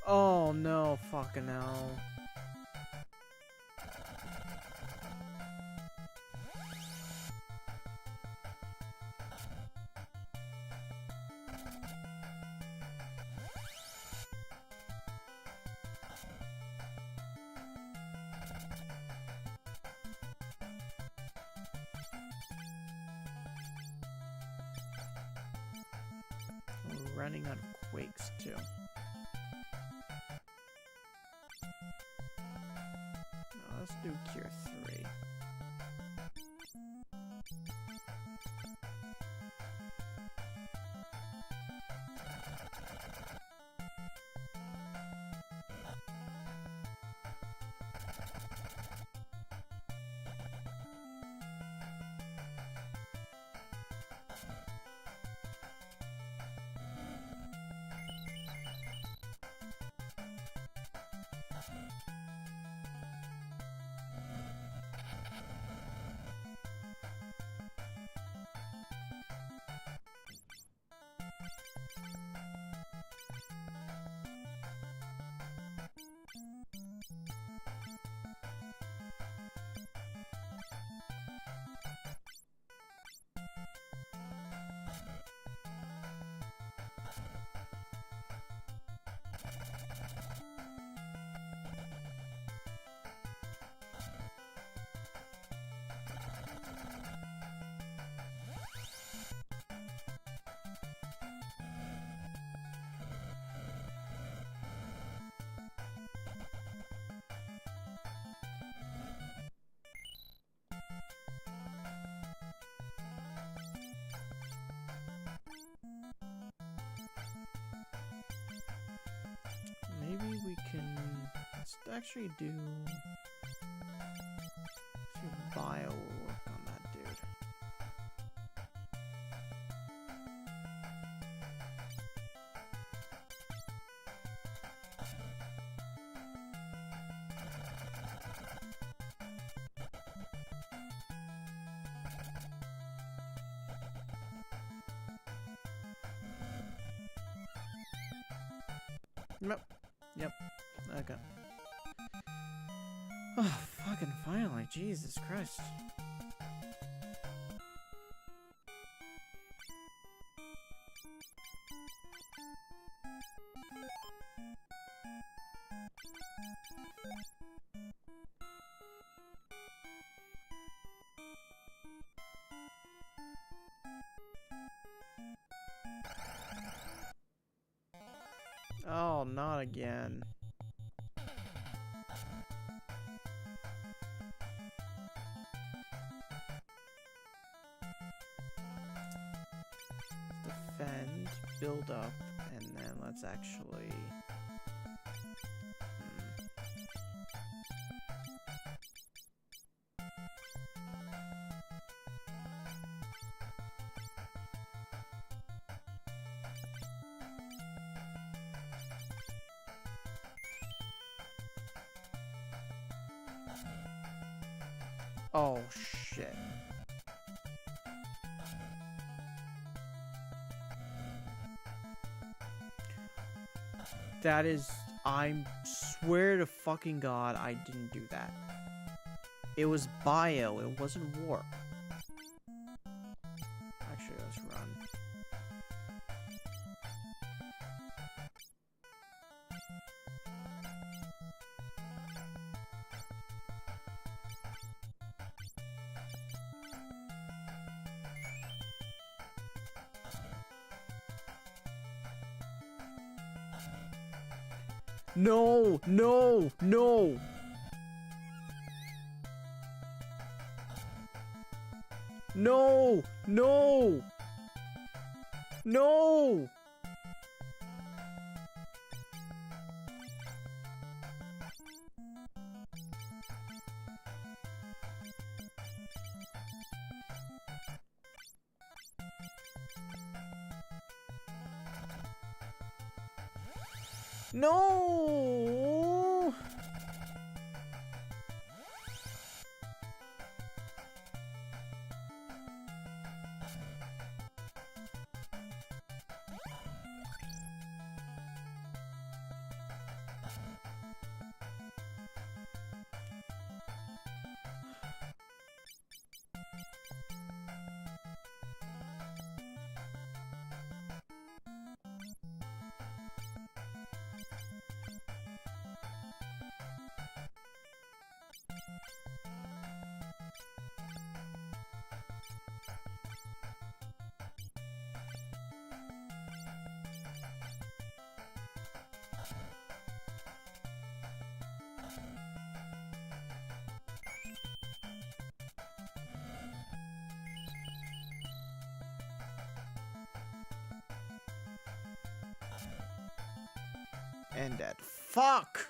Speaker 1: Oh no, fucking hell. We're running out of Quakes too. Let's do Cure 3. actually do some bio work on that dude. Yep. Yep. Okay. Oh, fucking finally. Jesus Christ. Oh, not again. Defend, build up, and then let's actually... Oh, shit. That is... I swear to fucking God I didn't do that. It was bio, it wasn't warp. Actually, let's run. No! No! No! No! No! No! No! And that fuck!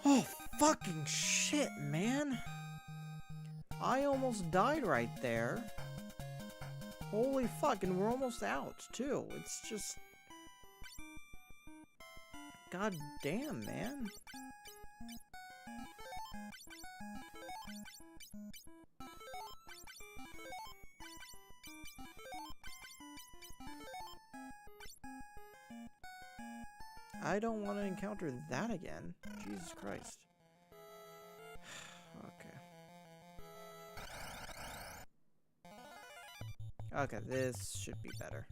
Speaker 1: Oh, fucking shit, man. I almost died right there. Holy fuck, and we're almost out, too. It's just... God damn, man. I don't want to encounter that again. Jesus Christ. Okay. Okay, this should be better.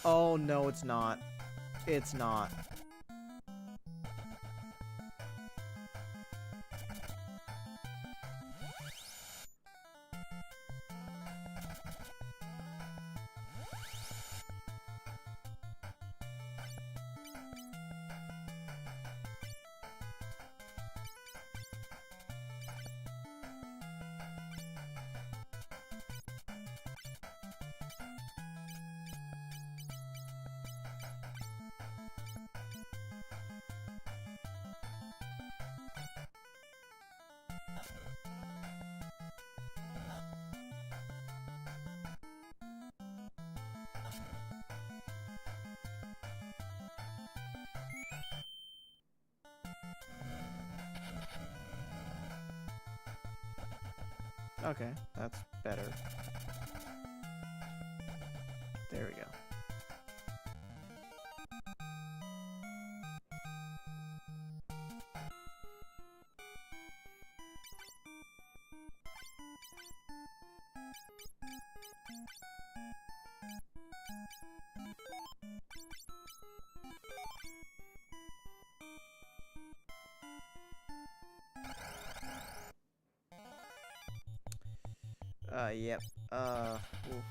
Speaker 1: Oh, no, it's not. It's not. Okay, that's better. There we go. Yep. Oof.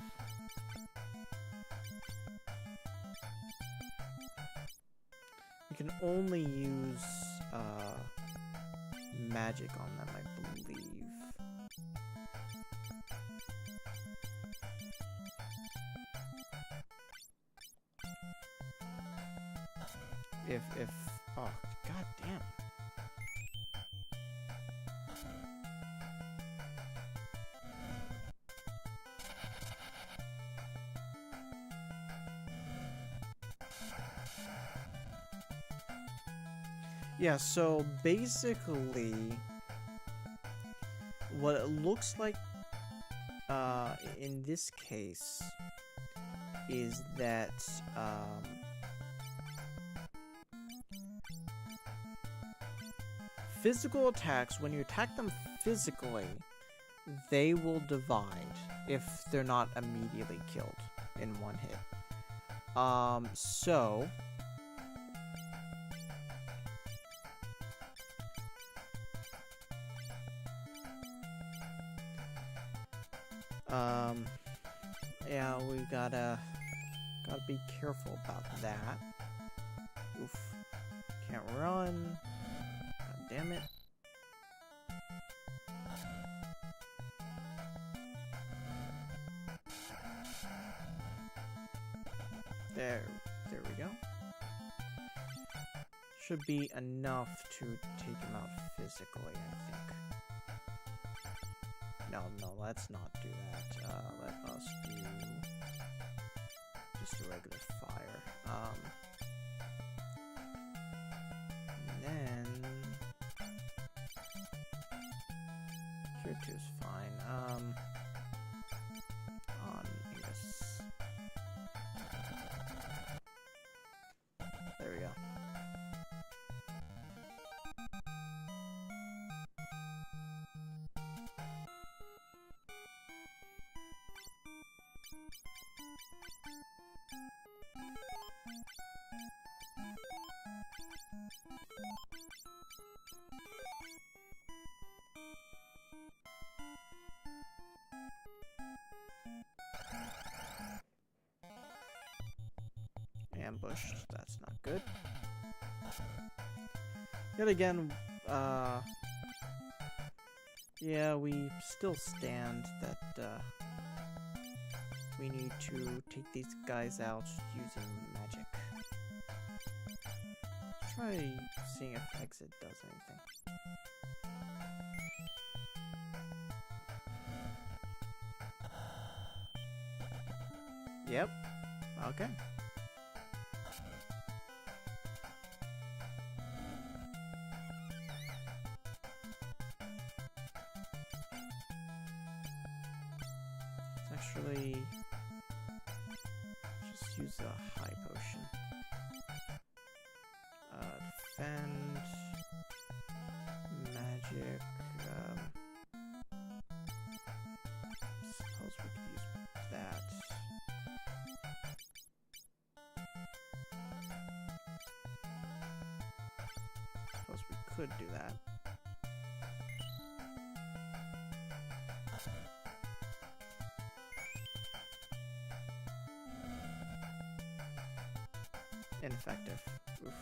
Speaker 1: You can only use, magic on them, I believe. If, oh, god damn. Yeah, so basically, what it looks like in this case is that physical attacks, when you attack them physically, they will divide if they're not immediately killed in one hit. Yeah, we gotta be careful about that. Oof. Can't run. God damn it. There we go. Should be enough to take him out physically, I think. No, let's not do that. Let us do just a regular fire. And then here too is fine. On this. There we go. Ambushed, that's not good. Yet again, yeah, we still stand that, we need to take these guys out using magic. Let's try seeing if exit does anything. Yep. Okay. actually just use a high potion. Defend, magic. Suppose we could use that. Suppose we could do that. Ineffective. Oof.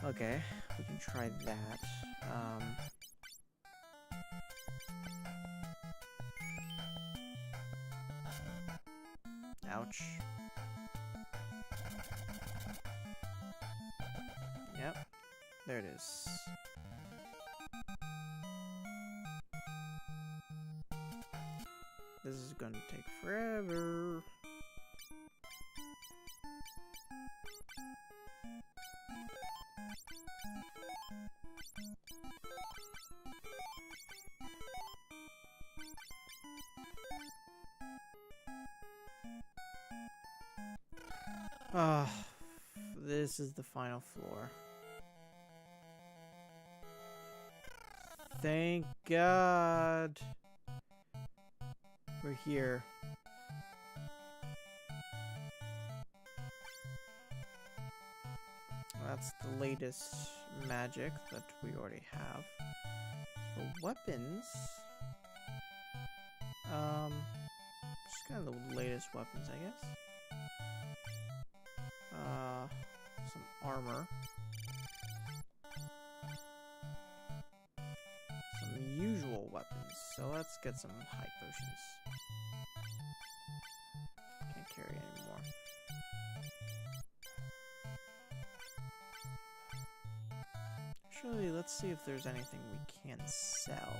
Speaker 1: Okay, we can try that. Ouch. Yep, there it is. This is gonna take forever. Ah, this is the final floor. Thank God. We're here. That's the latest magic that we already have. For weapons, just kind of the latest weapons, I guess. Some armor. Some usual weapons. So let's get some high potions. Can't carry anymore. Actually, let's see if there's anything we can sell.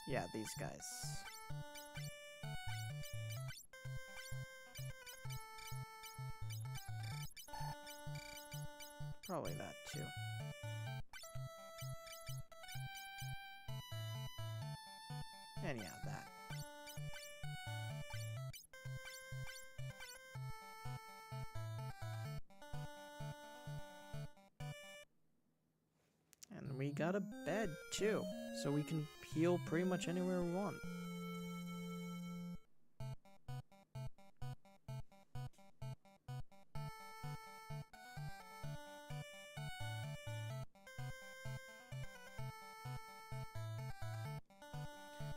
Speaker 1: Yeah, these guys. Probably that too. And yeah, that. And we got a bed too, so we can heal pretty much anywhere we want.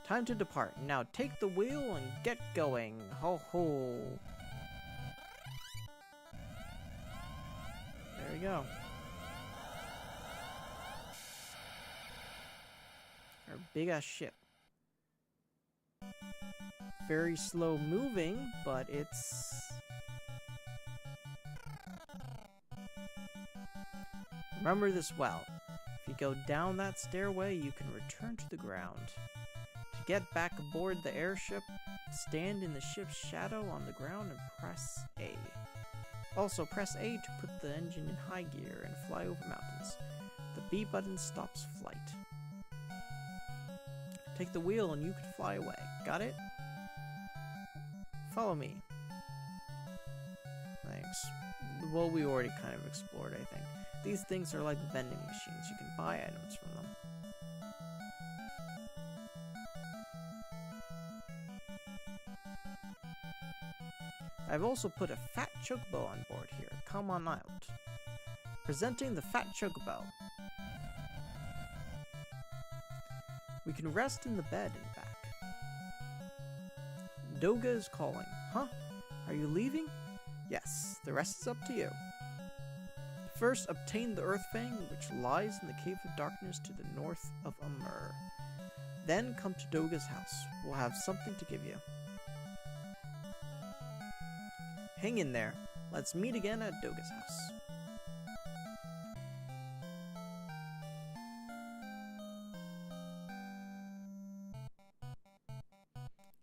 Speaker 1: Time to depart. Now take the wheel and get going. Ho ho. There we go. Our big ass ship. Very slow moving, but it's... Remember this well. If you go down that stairway, you can return to the ground. To get back aboard the airship, stand in the ship's shadow on the ground and press A. Also, press A to put the engine in high gear and fly over mountains. The B button stops flight. Take the wheel and you can fly away. Got it? Follow me. Thanks. Well, we already kind of explored, I think. These things are like vending machines. You can buy items from them. I've also put a fat chocobo on board here. Come on out. Presenting the fat chocobo. We can rest in the bed and back. Doga is calling. Huh? Are you leaving? Yes, the rest is up to you. First, obtain the Earth Fang, which lies in the Cave of Darkness to the north of Amur. Then come to Doga's house. We'll have something to give you. Hang in there. Let's meet again at Doga's house.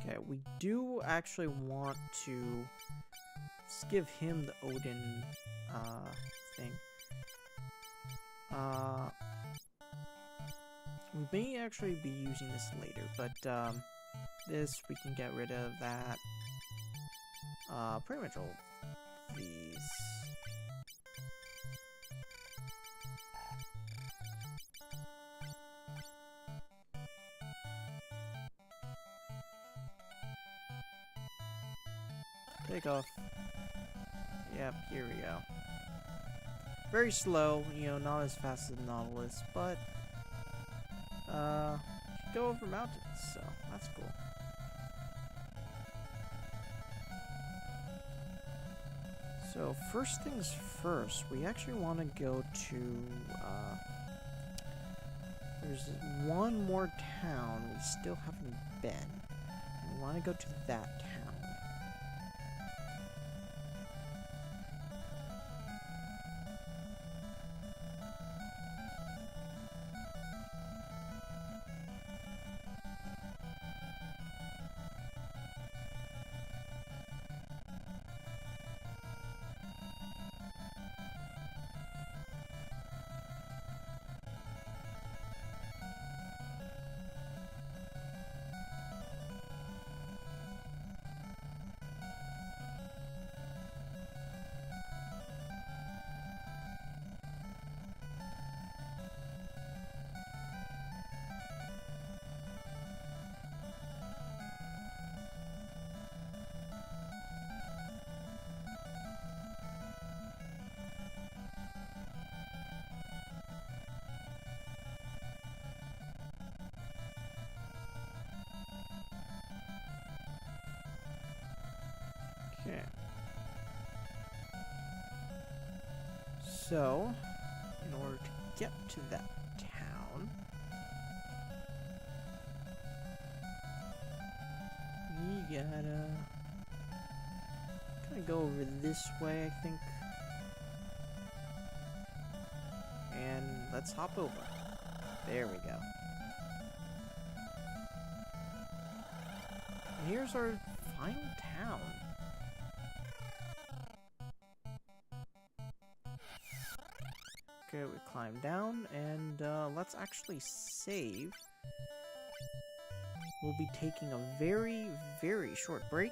Speaker 1: Okay, we do actually want to just give him the Odin thing. We may actually be using this later, but this we can get rid of that. Pretty much all these. Take off. Yep, here we go. Very slow, you know, not as fast as the Nautilus, but go over mountains, so that's cool. So first things first, we actually want to go to there's one more town we still haven't been. We want to go to that town. Okay. So, in order to get to that town, we gotta kind of go over this way, I think. And let's hop over. There we go. And here's our final town. Okay, we climb down, and let's actually save. We'll be taking a very, very short break.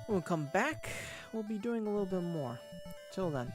Speaker 1: When we come back, we'll be doing a little bit more. Till then.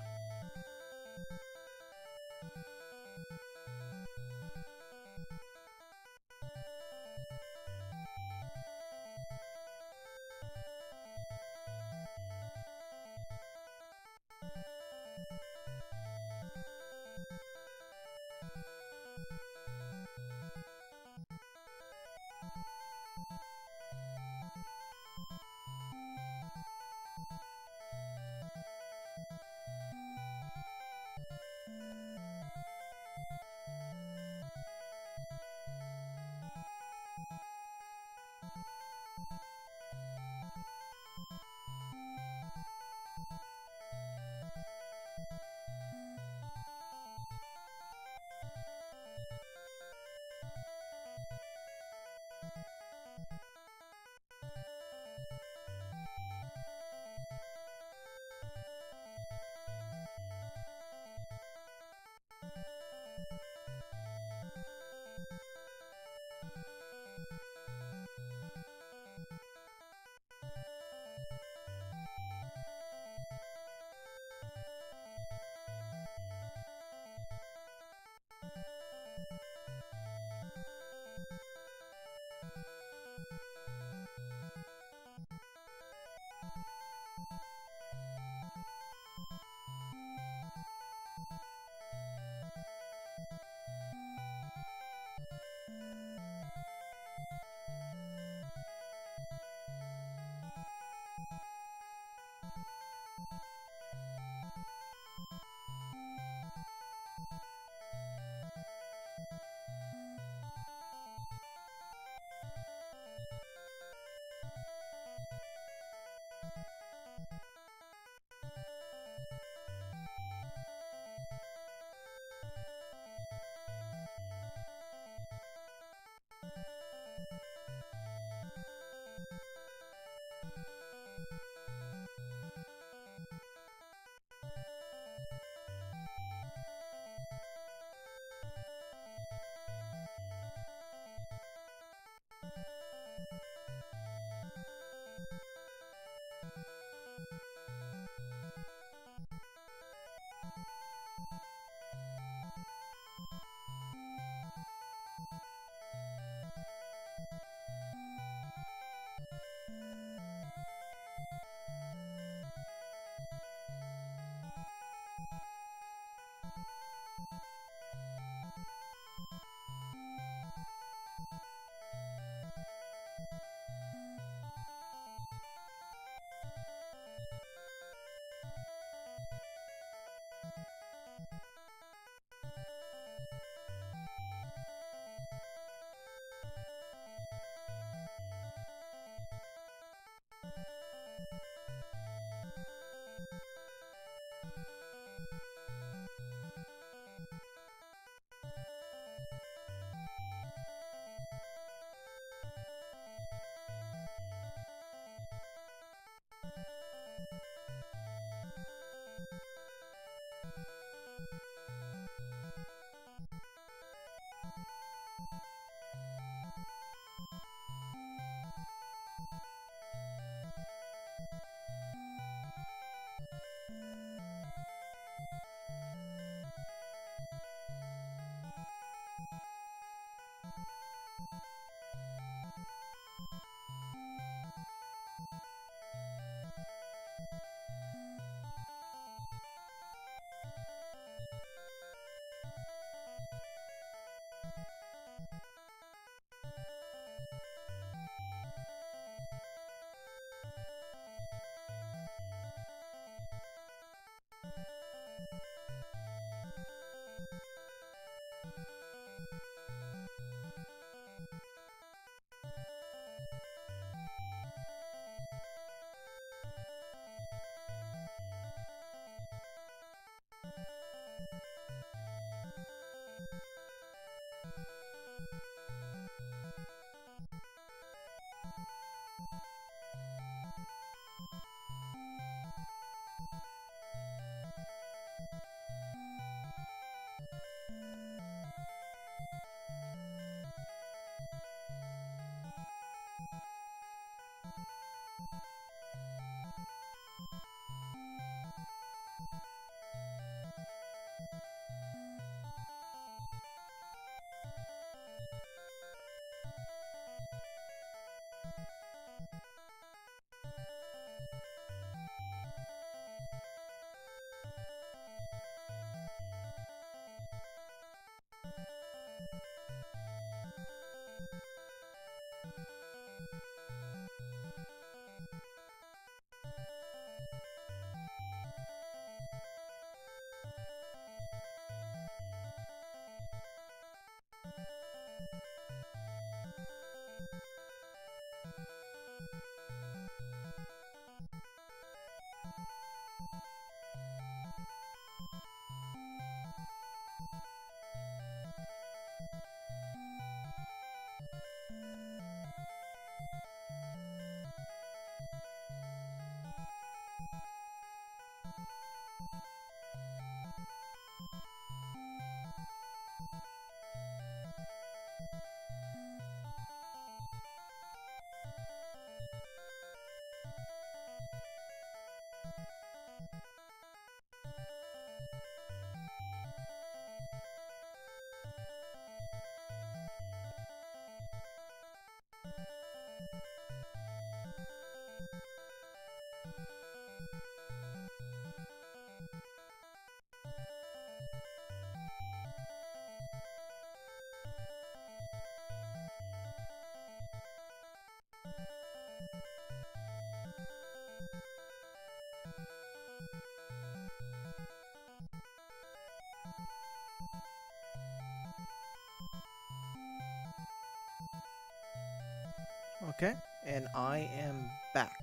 Speaker 1: Okay, and I am back.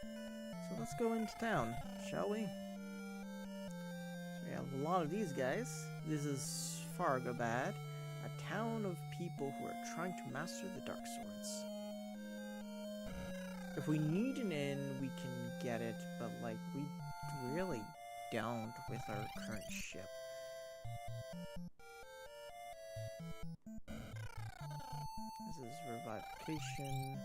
Speaker 1: So let's go into town, shall we? So we have a lot of these guys. This is Fargabad, a town of people who are trying to master the dark swords. If we need an inn, we can get it, but like we really don't with our current ship. This is revivification.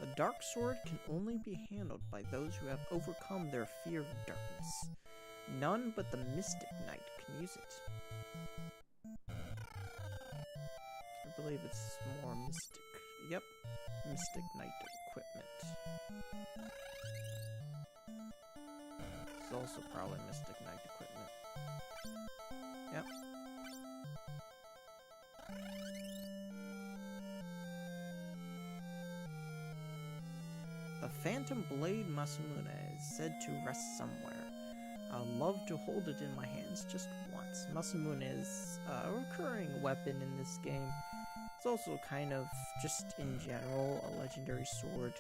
Speaker 1: The dark sword can only be handled by those who have overcome their fear of darkness. None but the mystic knight can use it. I believe it's more mystic. Yep, mystic knight equipment. It's also probably mystic knight equipment. Yep. The Phantom Blade Masamune is said to rest somewhere. I'd love to hold it in my hands just once. Masamune is a recurring weapon in this game. It's also kind of, just in general, a legendary sword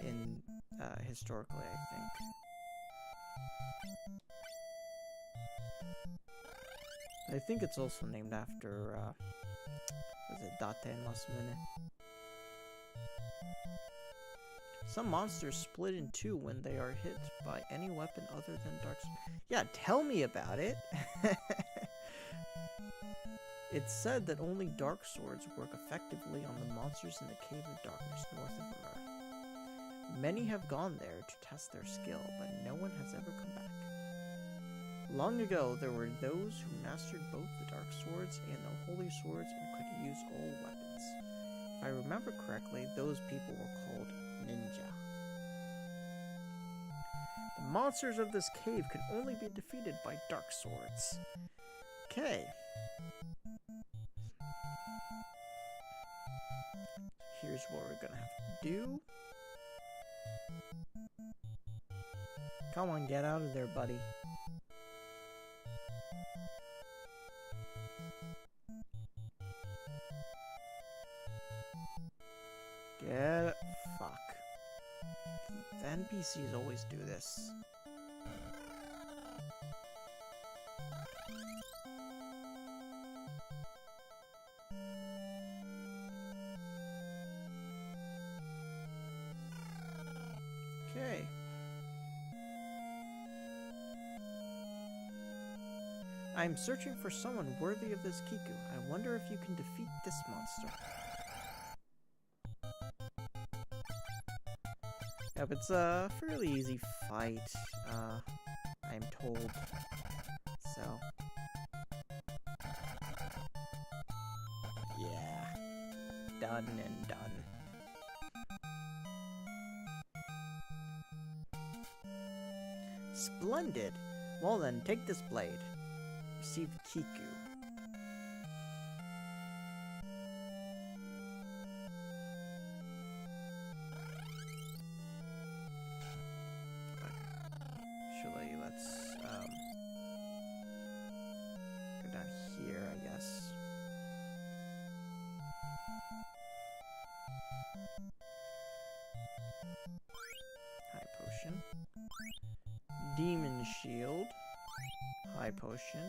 Speaker 1: in historically, I think. I think it's also named after, was it Date Masumune? Some monsters split in two when they are hit by any weapon other than dark. Yeah, tell me about it! It's said that only dark swords work effectively on the monsters in the Cave of Darkness north of Myrrh. Many have gone there to test their skill, but no one has ever come back. Long ago, there were those who mastered both the dark swords and the holy swords and could use all weapons. If I remember correctly, those people were called ninja. The monsters of this cave can only be defeated by dark swords. Okay. Here's what we're gonna have to do. Come on, get out of there, buddy. Get... Fuck. The NPCs always do this. Okay. I'm searching for someone worthy of this Kiku. I wonder if you can defeat this monster. Yep, it's a fairly easy fight, I'm told. So. Yeah. Done and done. Splendid! Well then, take this blade. Receive Kiku. Actually, let's go down here, I guess. High potion. Demon shield. High potion.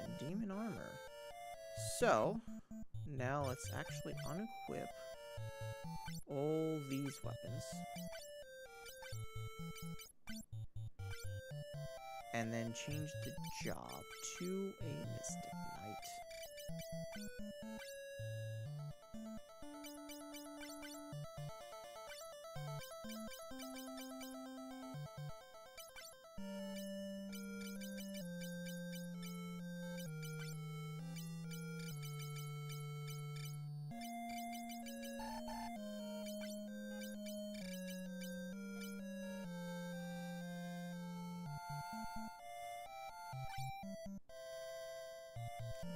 Speaker 1: And demon armor. So, now let's actually unequip all these weapons. And then change the job to a Mystic Knight.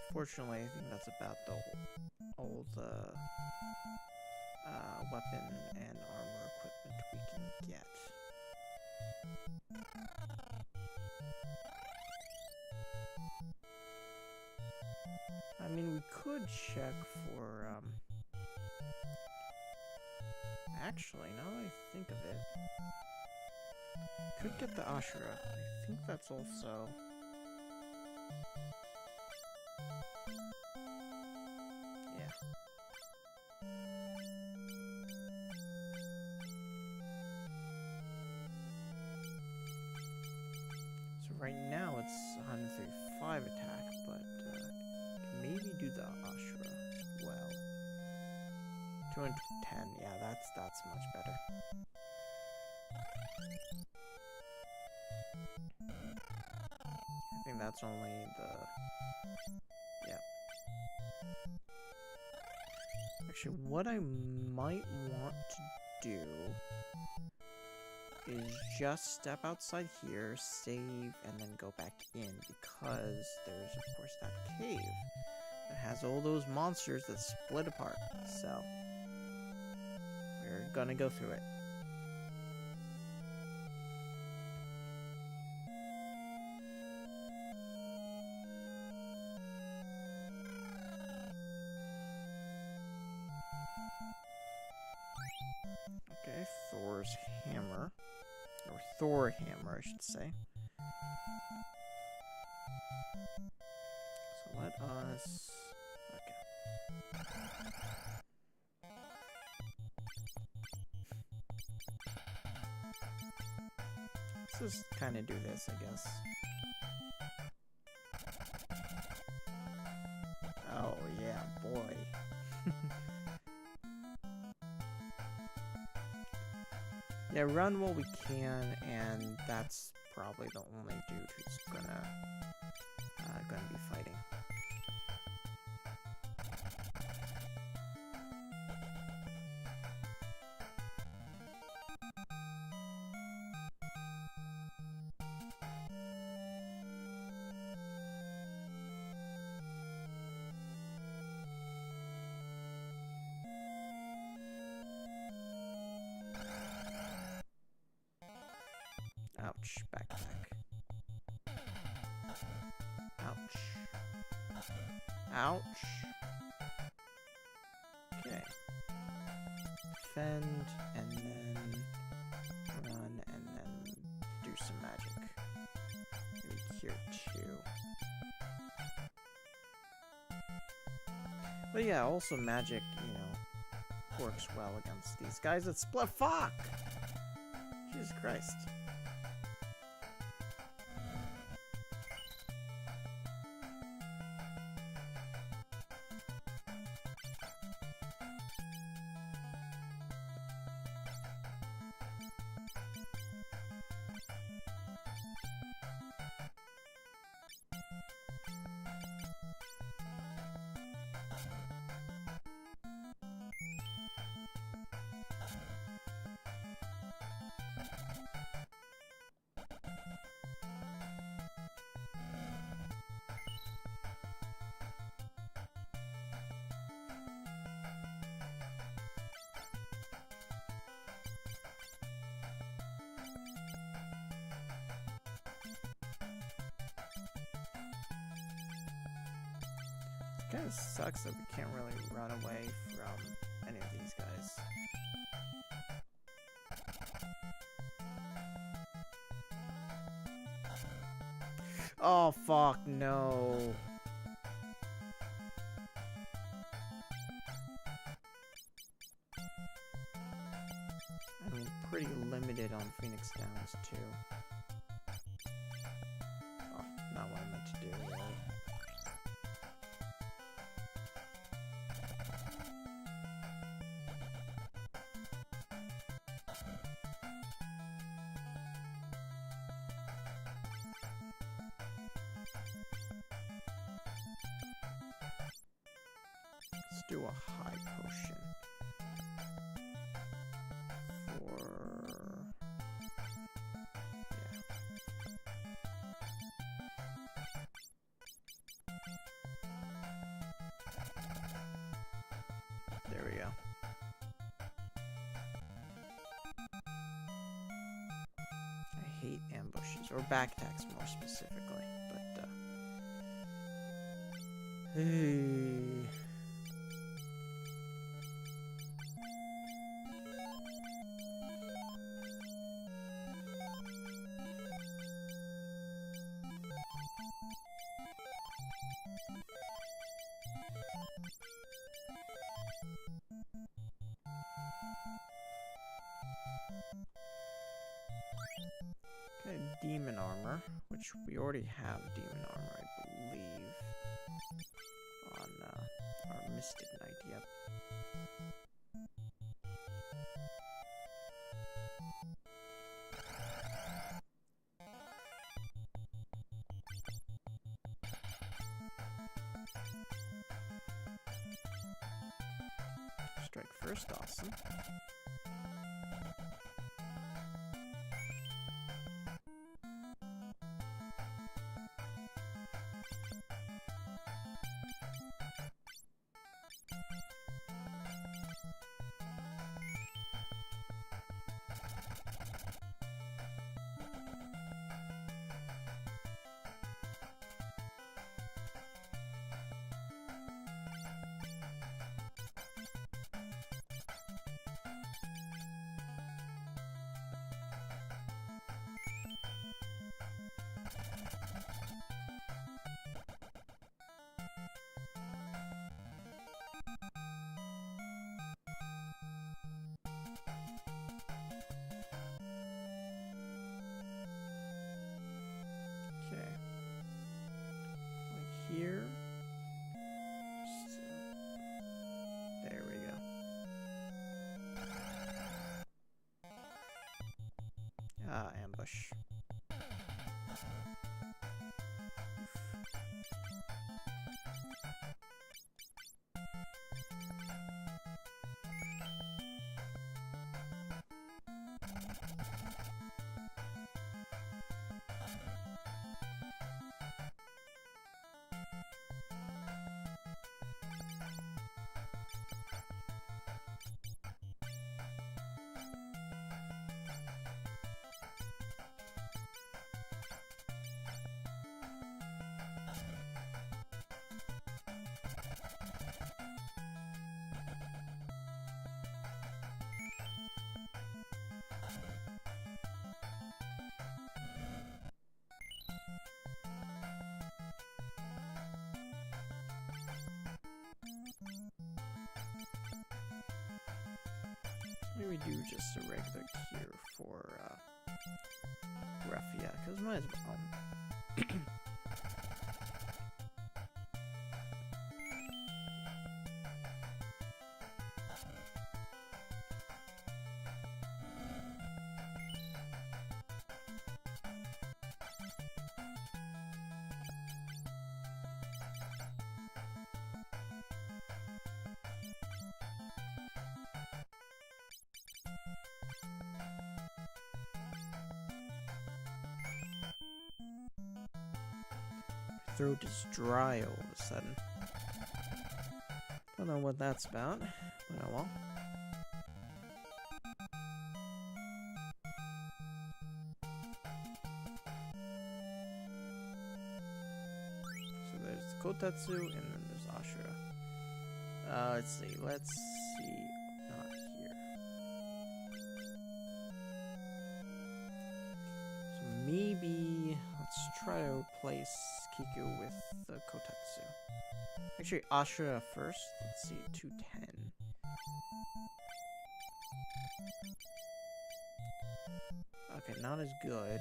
Speaker 1: Unfortunately, I think that's about the old weapon and armor equipment we can get. I mean, we could check for, actually, now that I think of it, could get the Ashura. I think that's also... Right now it's 135 attack, but maybe do the Ashura as well. 210, yeah, that's much better. I think that's only the... yeah. Actually, what I might want to do is just step outside here, save, and then go back in, because there's, of course, that cave that has all those monsters that split apart. So, we're gonna go through it. Okay, Thor's hammer. Thor hammer, I should say. So let us... Okay. Let's just kind of do this, I guess. Oh, yeah, boy. Yeah, run while we can, and that's probably the only dude who's gonna be fighting. Ouch, backpack. Ouch. Ouch. Okay. Fend, and then run, and then do some magic. Maybe cure too. But yeah, also magic, you know, works well against these guys that split. Fuck! Jesus Christ. It kind of sucks that we can't really run away from any of these guys. Oh, fuck, no. I'm pretty limited on Phoenix Downs, too. Oh, not what I meant to do, really. Let's do a high potion for... yeah. There we go. I hate ambushes, or back attacks more specifically, but hey. Okay, demon armor, which we already have demon armor, I believe, on our Mystic Knight, yep. Strike first, awesome. push. Maybe we do just a regular cure for Raffia, because might as well. Throat is dry all of a sudden. Don't know what that's about, but oh well. So there's Kotatsu and then there's Ashura. Let's see. Not here. So maybe let's try to replace Kiku with the Kotatsu. Actually, Ashura first. Let's see, 210. Okay, not as good.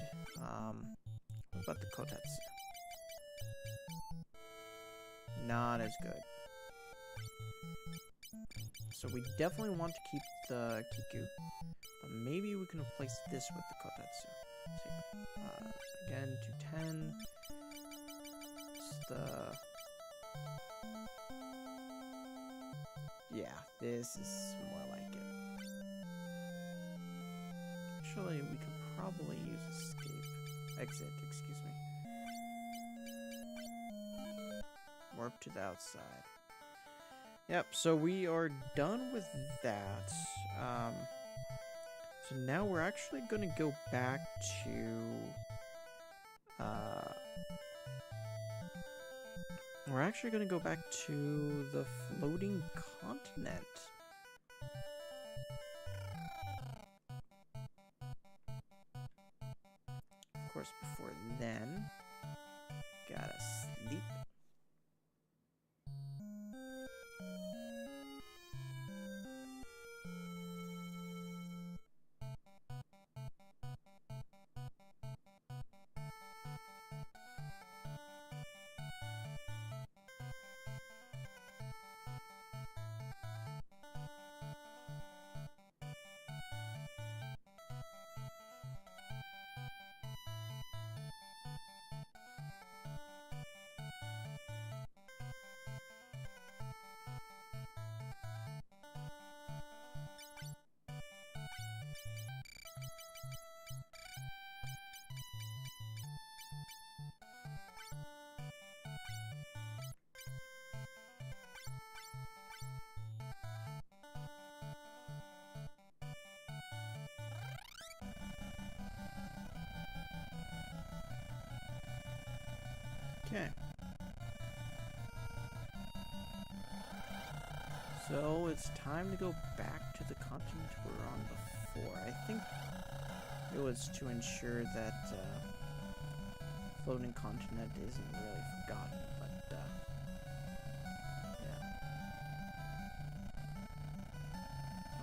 Speaker 1: What about the Kotatsu? Not as good. So we definitely want to keep the Kiku, but maybe we can replace this with the Kotatsu. Let's see. Again, 210. Yeah, this is more like it. Actually, we could probably use exit, excuse me. Warp to the outside. Yep, so we are done with that. So now we're actually gonna go back to we're actually going to go back to the floating continent. Of course, before then, gotta sleep. Okay. So it's time to go back to the continent we were on before. I think it was to ensure that floating continent isn't really forgotten, but yeah.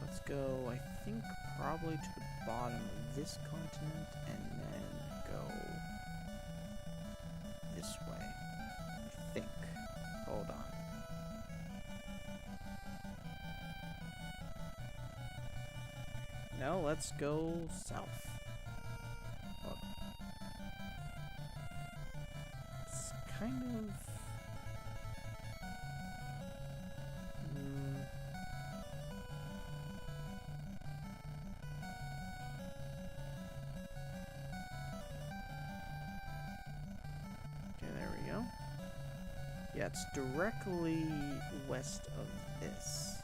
Speaker 1: Let's go, I think, probably to the bottom of this continent and then go this way, I think. Hold on. No, let's go south. Well, kind of... Okay, there we go. Yeah, it's directly west of this.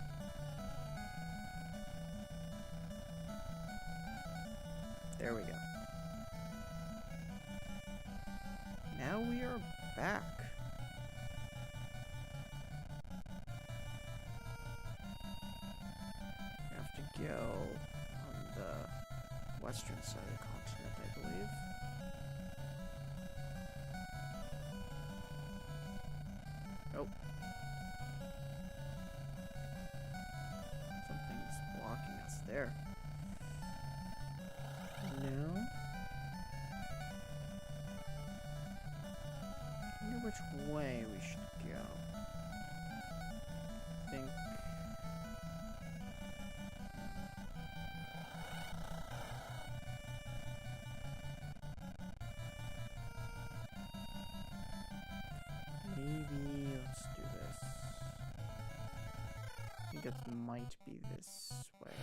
Speaker 1: There we go. Now we are back. We have to go on the western side of the continent, I believe. Oh. Something's blocking us there. No. I wonder which way we should go. I think... Maybe let's do this. I think it might be this way.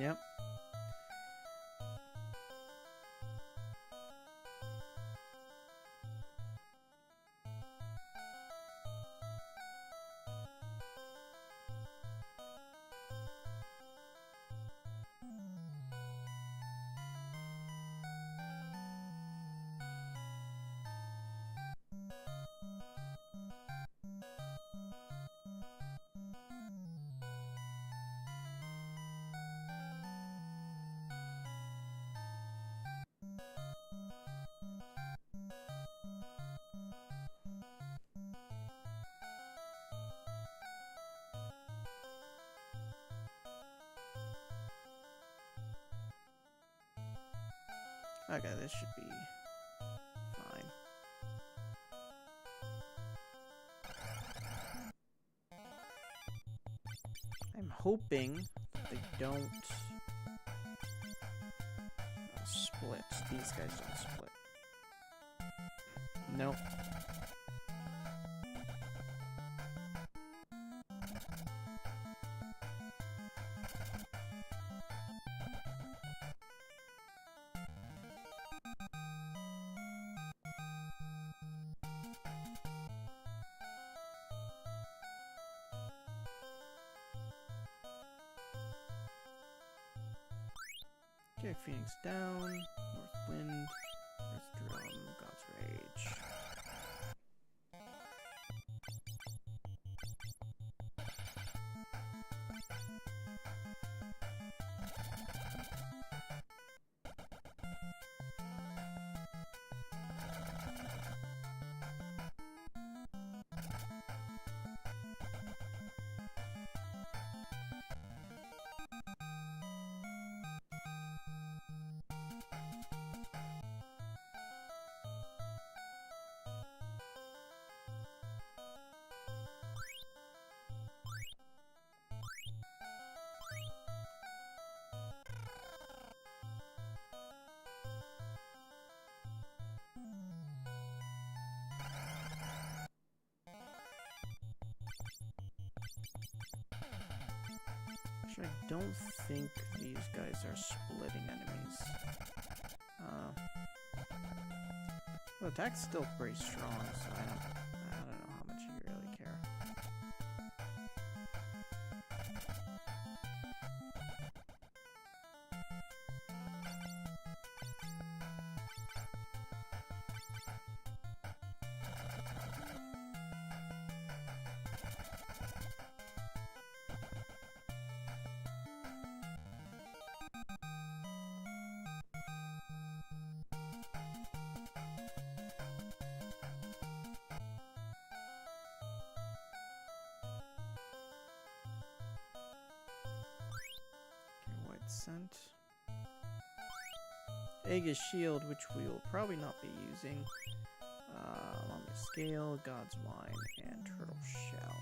Speaker 1: Yep. Okay, this should be fine. I'm hoping that they don't split. These guys don't split. Nope. Okay, Phoenix down, North Wind, Earth Drum, God's Rage. Actually, I don't think these guys are splitting enemies. Well, attack's still pretty strong, so I don't know how much you really care. Scent. Aegis Shield, which we will probably not be using. On the scale, God's wine, and turtle shell.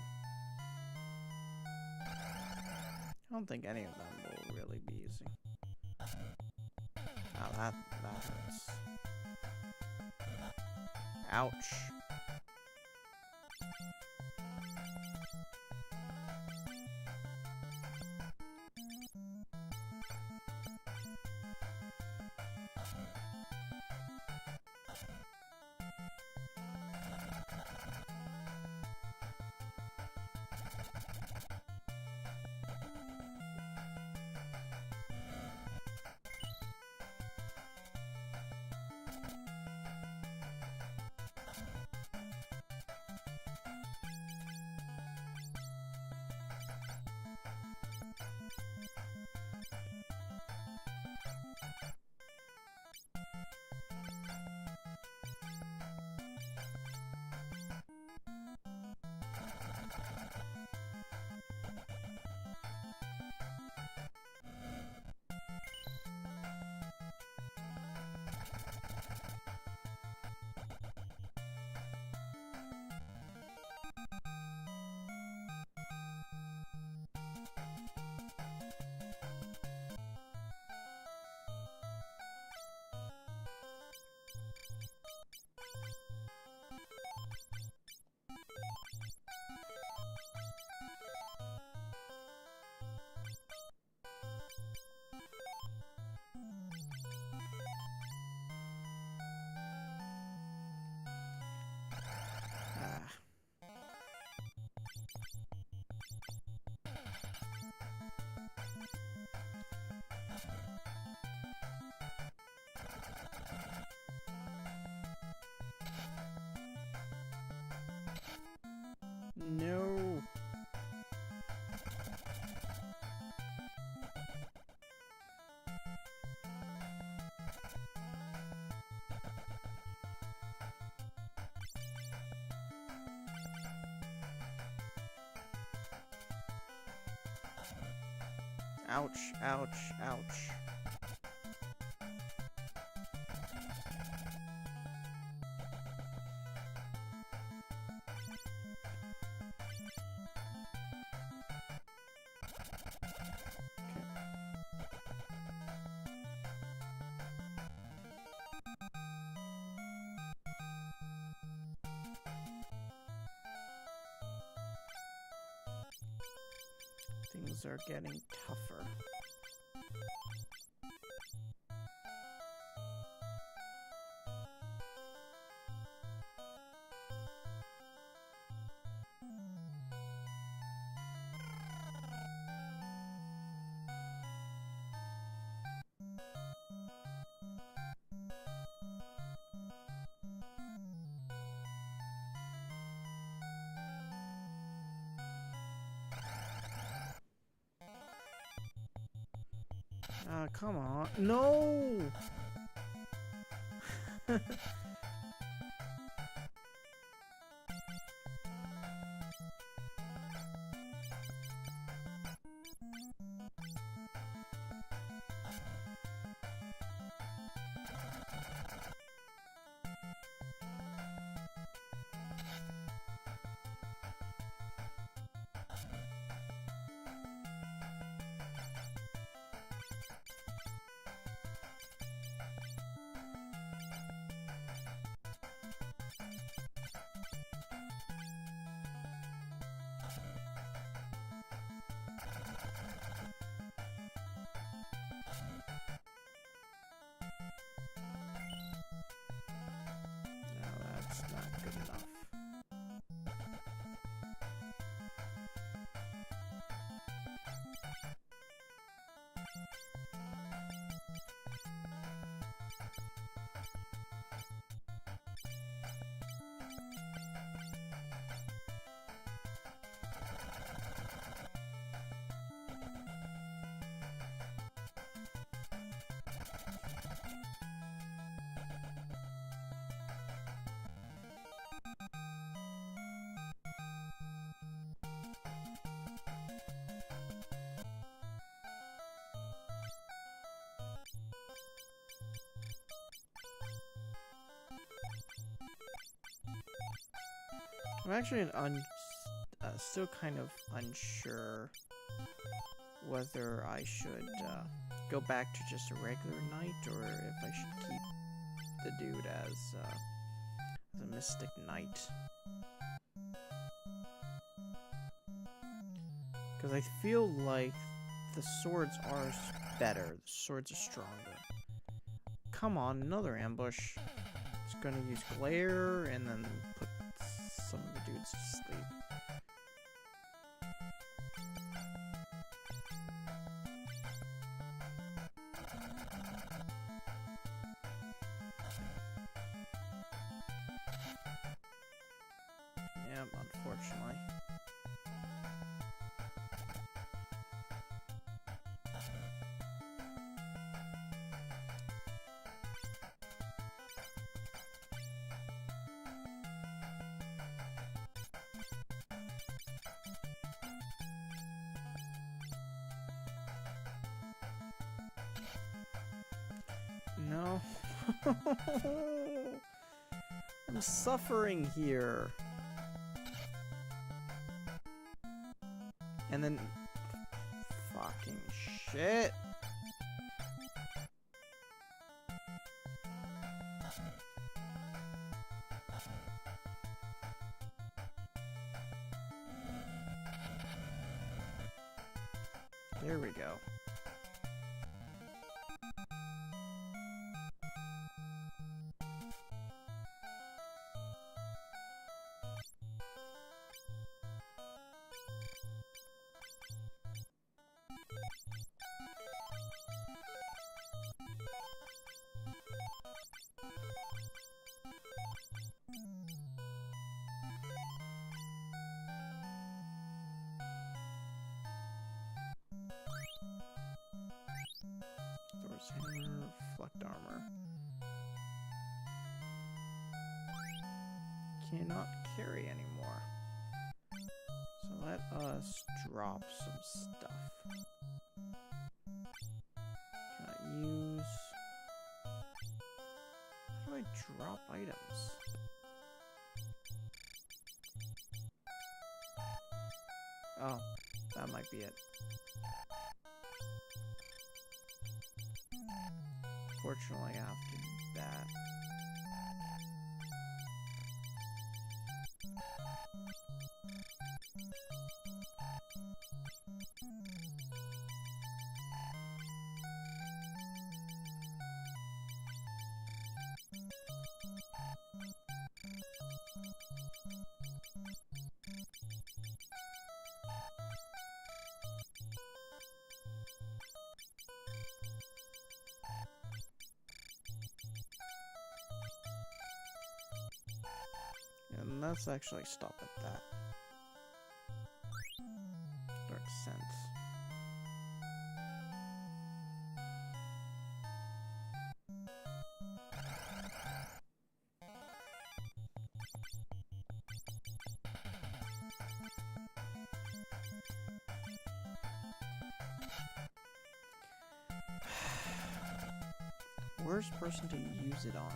Speaker 1: I don't think any of them will really be easy. Wow, that hurts. Ouch. No. Ouch, ouch, ouch. Things are getting tougher. Come on. No! Not good enough. I'm actually still kind of unsure whether I should go back to just a regular knight or if I should keep the dude as a mystic knight. Because I feel like the swords are better. The swords are stronger. Come on, another ambush. It's gonna use glare and then put some of the dudes to sleep. Yep, unfortunately. No. I'm suffering here. And then... Fucking shit. There we go. Thor's hammer, reflect armor. Cannot carry anymore. So let us drop some stuff. Cannot use... How do I drop items? Oh, that might be it. Fortunately, I have to do that. And let's actually stop at that. Dark sense. Worst person to use it on.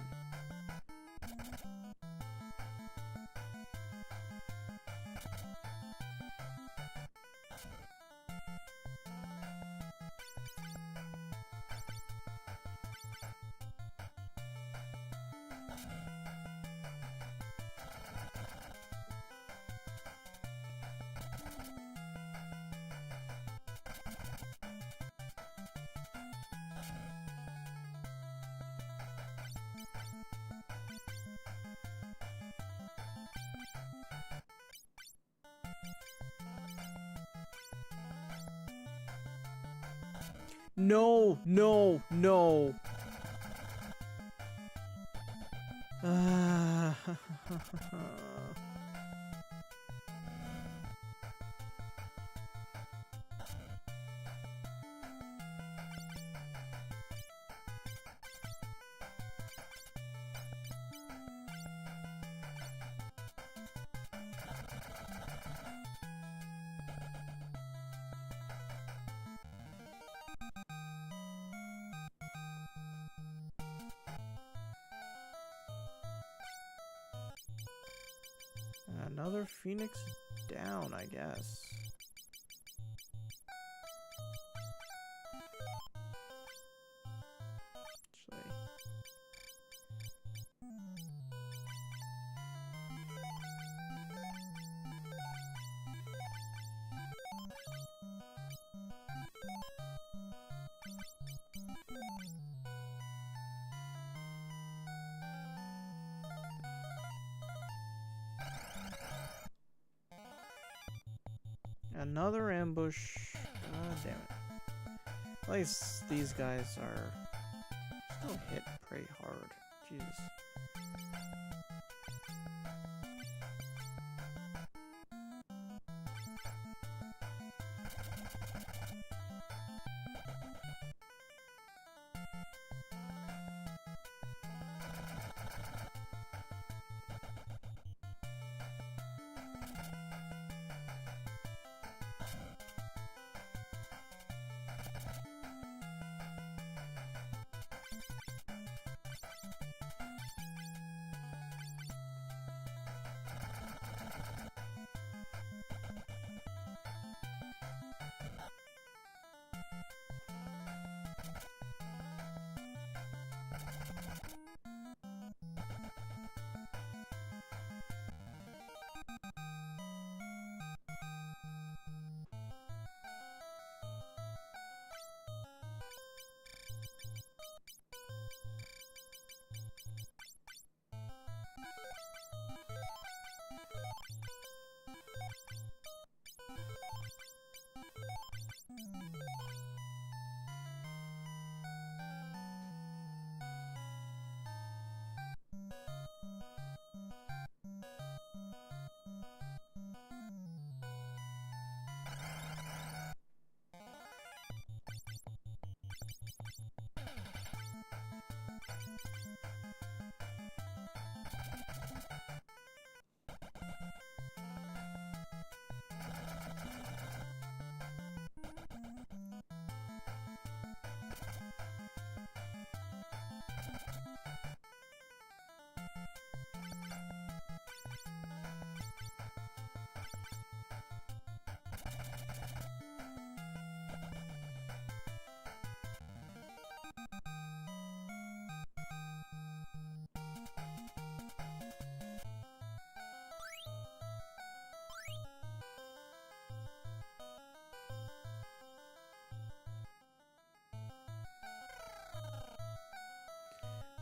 Speaker 1: No, no, no. Another phoenix down, I guess. Actually. Another ambush. God damn it. At least these guys are still hit pretty hard. Jesus.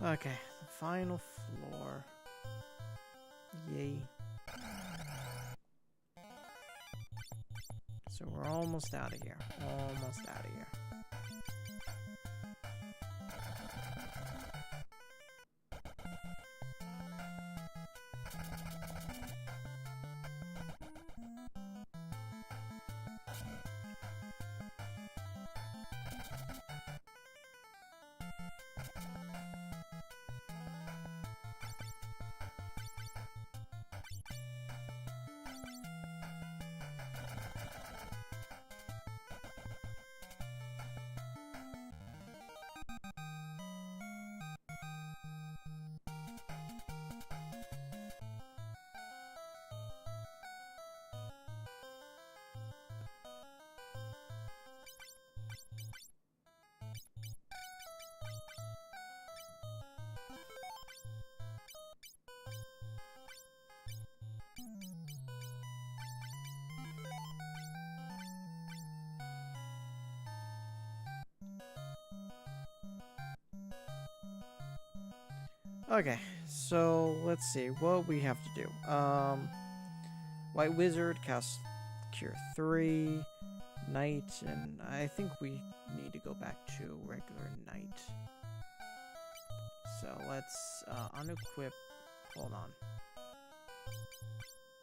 Speaker 1: Okay, the final floor. Yay. So we're almost out of here. Almost out of here. Okay, so let's see what we have to do. White Wizard, cast Cure 3, Knight, and I think we need to go back to regular Knight. So let's unequip. Hold on.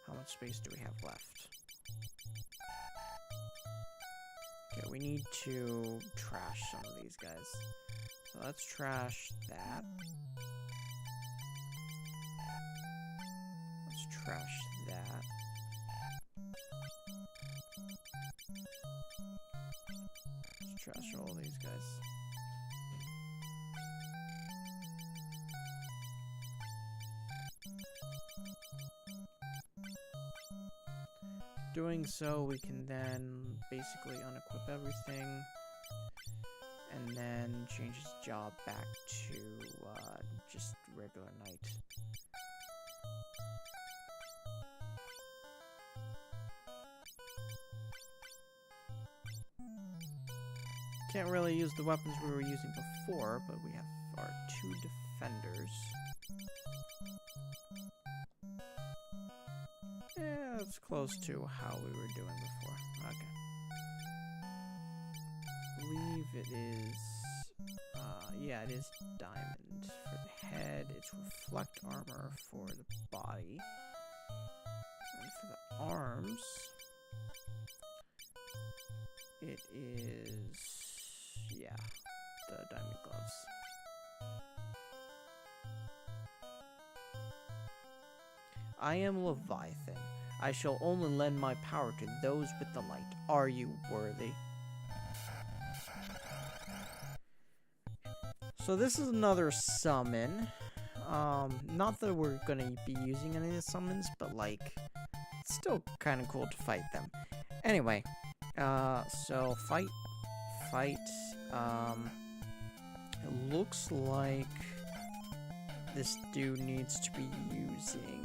Speaker 1: How much space do we have left? Okay, we need to trash some of these guys. So let's trash that. Let's trash that. Let's trash all these guys. Doing so, we can then basically unequip everything, and then change his job back to just regular knight. Can't really use the weapons we were using before, but we have our 2 defenders. Yeah, it's close to how we were doing before. Okay. I believe it is... yeah, it is diamond for the head. It's reflect armor for the body. And for the arms... it is... yeah, the diamond gloves. I am Leviathan. I shall only lend my power to those with the light. Are you worthy? So this is another summon. Not that we're gonna be using any of the summons, but like, it's still kind of cool to fight them. Anyway, so fight. It looks like this dude needs to be using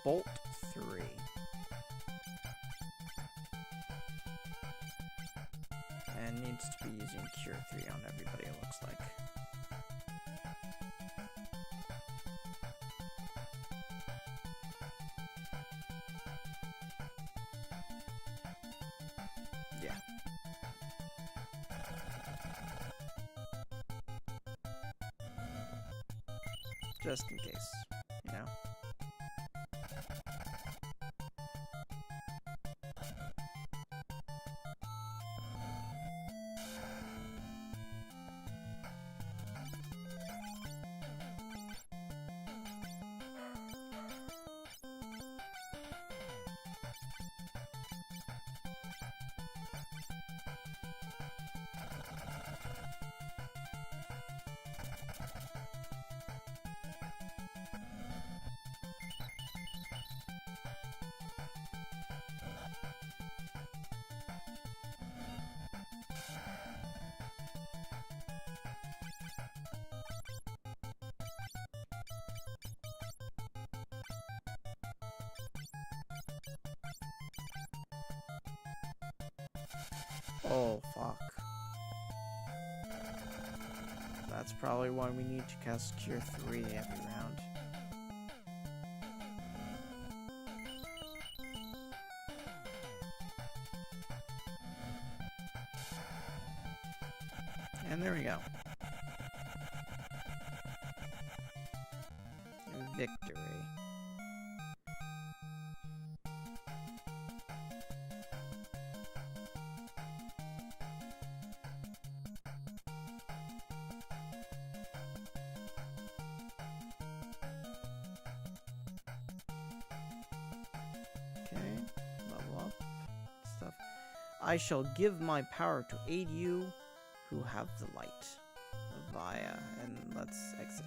Speaker 1: Bolt 3. And needs to be using Cure 3 on everybody, it looks like. Yeah. Just in case, you know? Oh, fuck. That's probably why we need to cast Cure 3 every round. And there we go. Victory. Okay, level up stuff. I shall give my power to aid you who have the light. Via, and let's exit.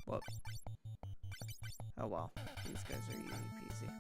Speaker 1: Whoop. Oh well, these guys are easy peasy.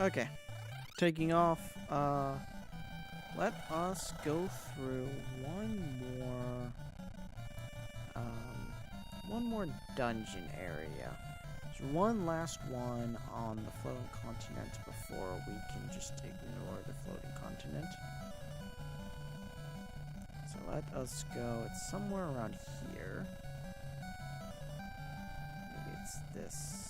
Speaker 1: Okay, taking off. Let us go through one more dungeon area. There's one last one on the floating continent before we can just ignore the floating continent. So let us go. It's somewhere around here. Maybe it's this.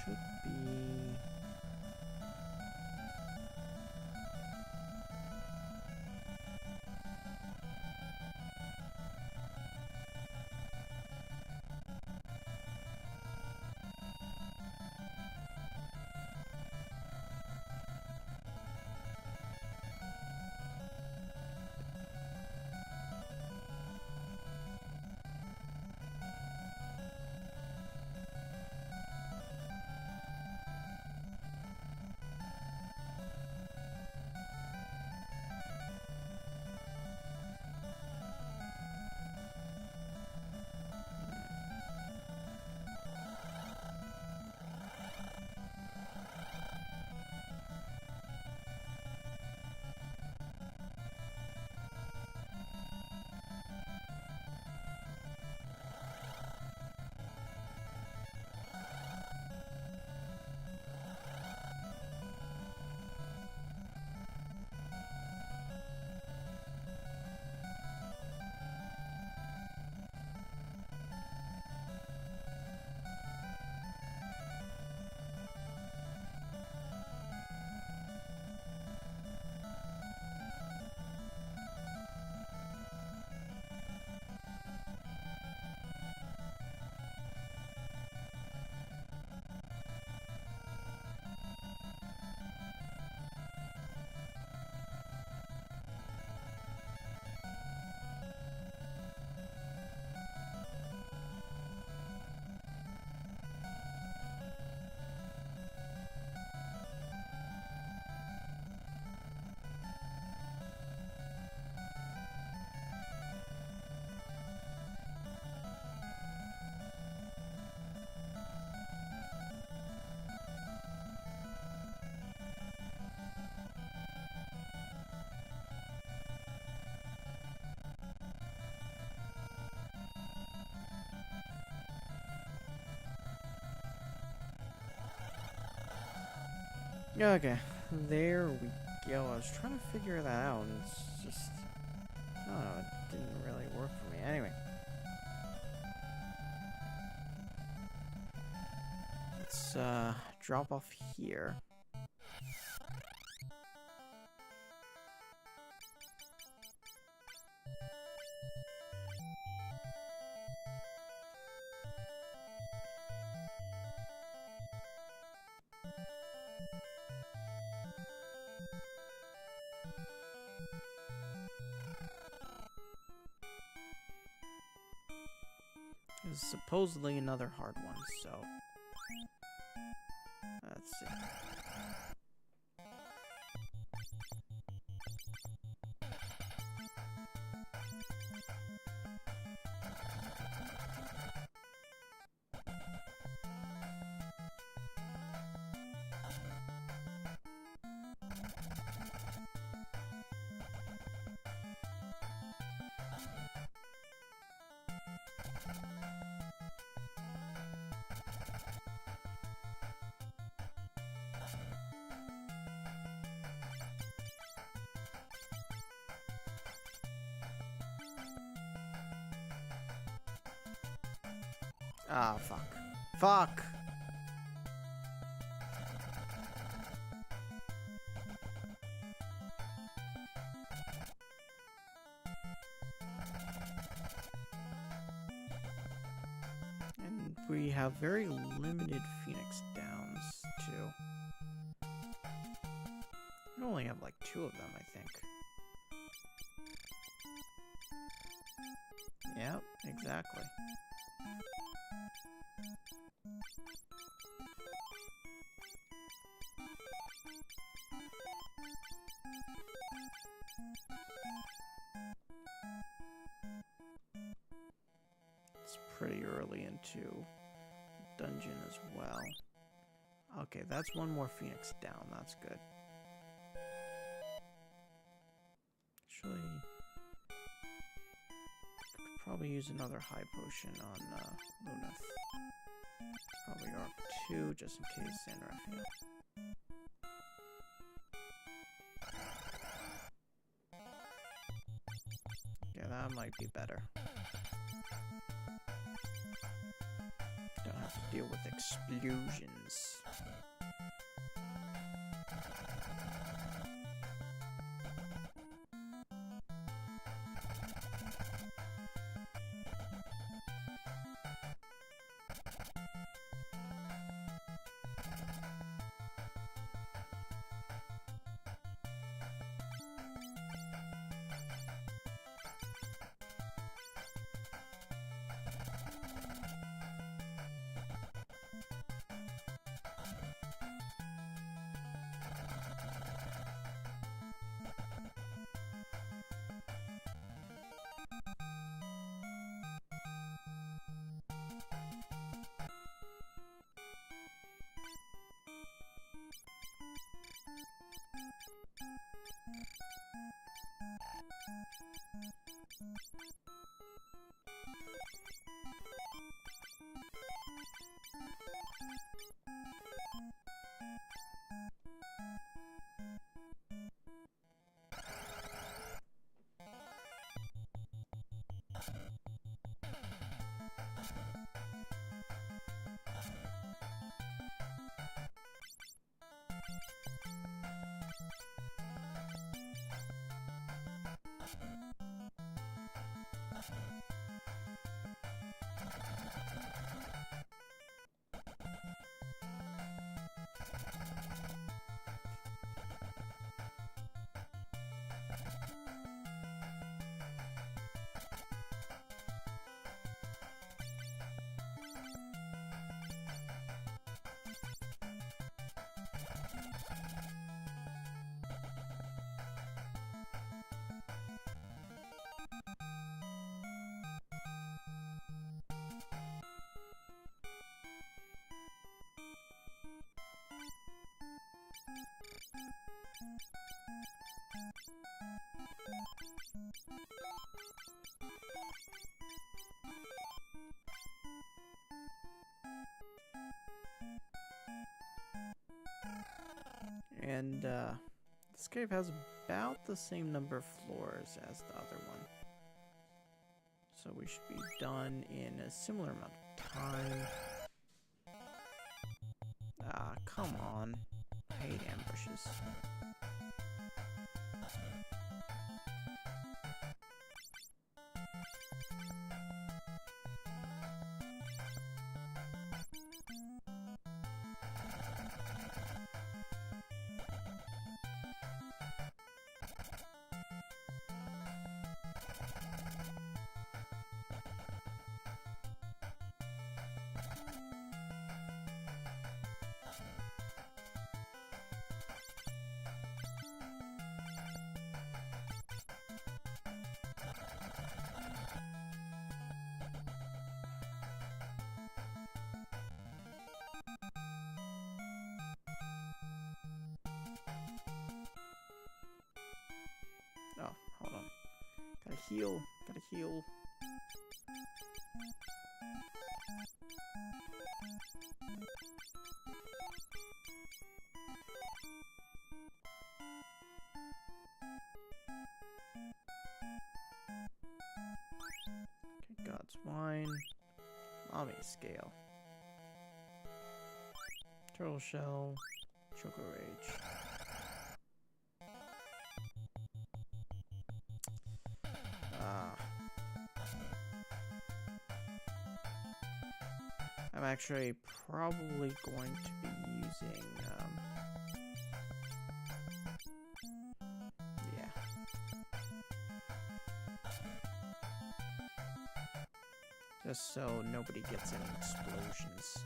Speaker 1: Should be. Okay, there we go. I was trying to figure that out, and it's just, I don't know, it didn't really work for me. Anyway, let's drop off here. This is supposedly another hard one, so let's see. Ah, fuck. Fuck! And we have very limited Phoenix Downs, too. We only have like 2 of them, I think. Yep, exactly. It's pretty early into dungeon as well. Okay, that's 1 more Phoenix down. That's good. Actually, could probably use another high potion on Luneth. Probably ARP 2 just in case San Rafael. Yeah, that might be better. Don't have to deal with explosions. And this cave has about the same number of floors as the other one. So we should be done in a similar amount of time. Ah, come on. I hate ambushes. Oh, hold on. Gotta heal. Gotta heal. Okay, God's Wine. Lamy scale. Turtle shell. Choco rage. I'm actually probably going to be using, yeah. Just so nobody gets any explosions.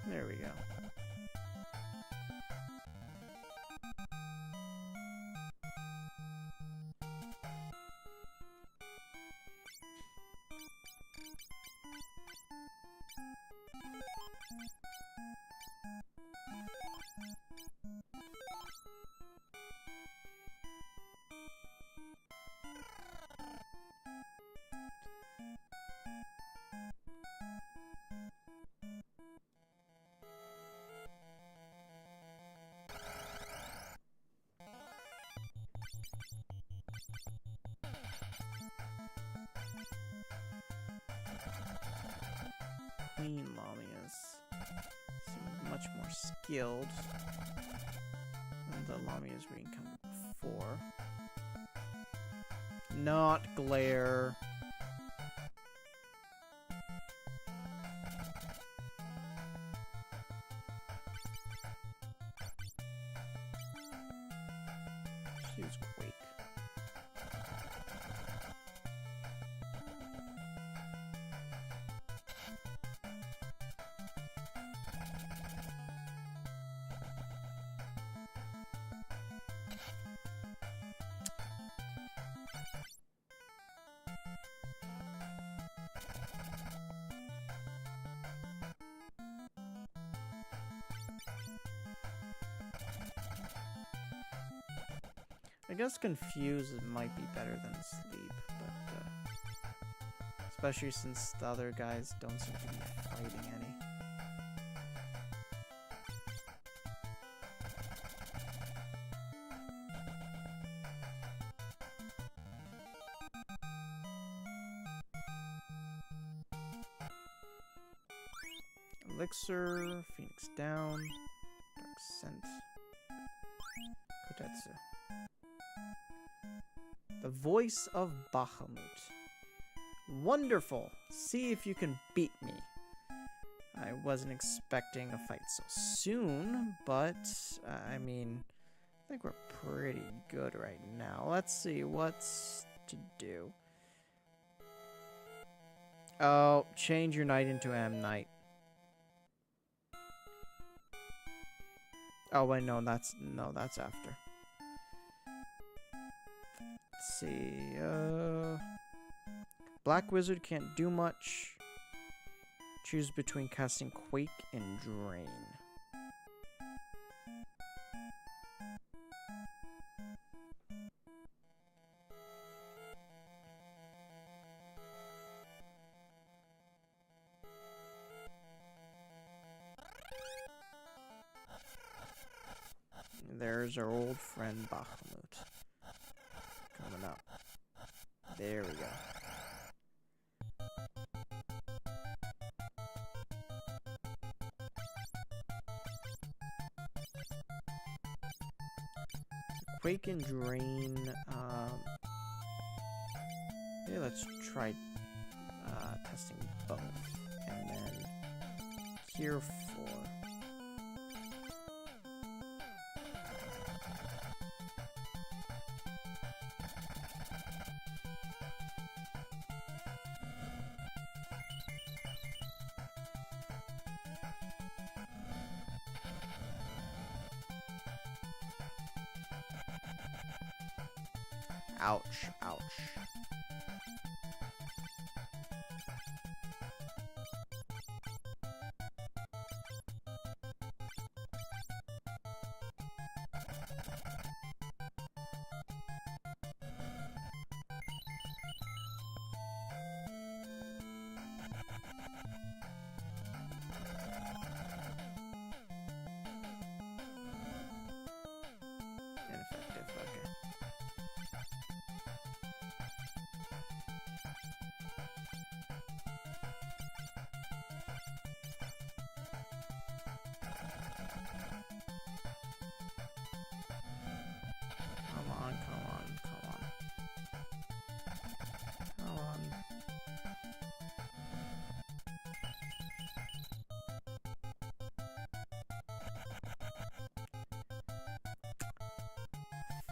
Speaker 1: There we go. Queen Lamias seem much more skilled than the Lamias we encountered before. Not glare. Use Quake. I guess confuse might be better than sleep, but especially since the other guys don't seem to be fighting any. Elixir, Phoenix down, Dark Scent, Kotetsu. The voice of Bahamut. Wonderful! See if you can beat me. I wasn't expecting a fight so soon, but I mean, I think we're pretty good right now. Let's see what's to do. Oh, change your knight into M Knight. Oh wait, no, that's after. Let's see. Black Wizard can't do much. Choose between casting Quake and Drain. There's our old friend Bahamut. Coming up. There we go. Quake and Drain. Yeah, let's try testing both. And then Cure 4. Ouch, ouch.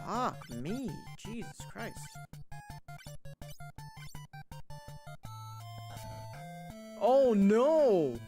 Speaker 1: Fuck me. Jesus Christ. Oh no!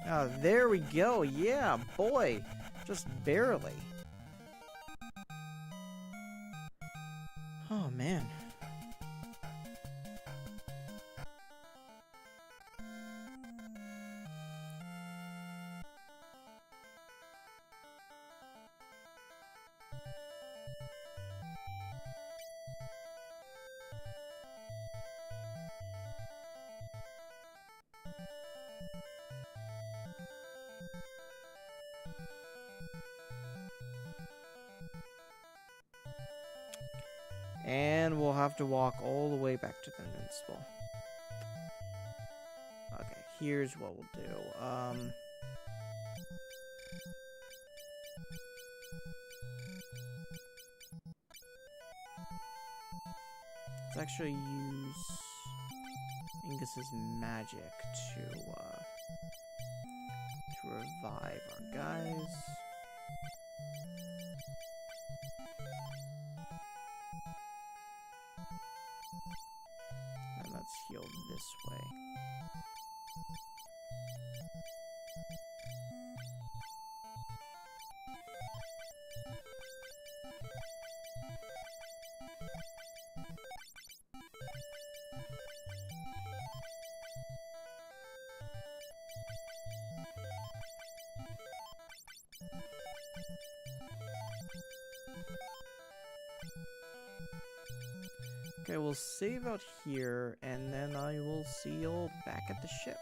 Speaker 1: Oh, there we go. Yeah, boy. Just barely. Oh, man. And we'll have to walk all the way back to the Invincible. Okay, here's what we'll do. Let's actually use Ingus's magic to revive our guys. And let's heal this way. Okay, we'll save out here, and then I will see you back at the ship.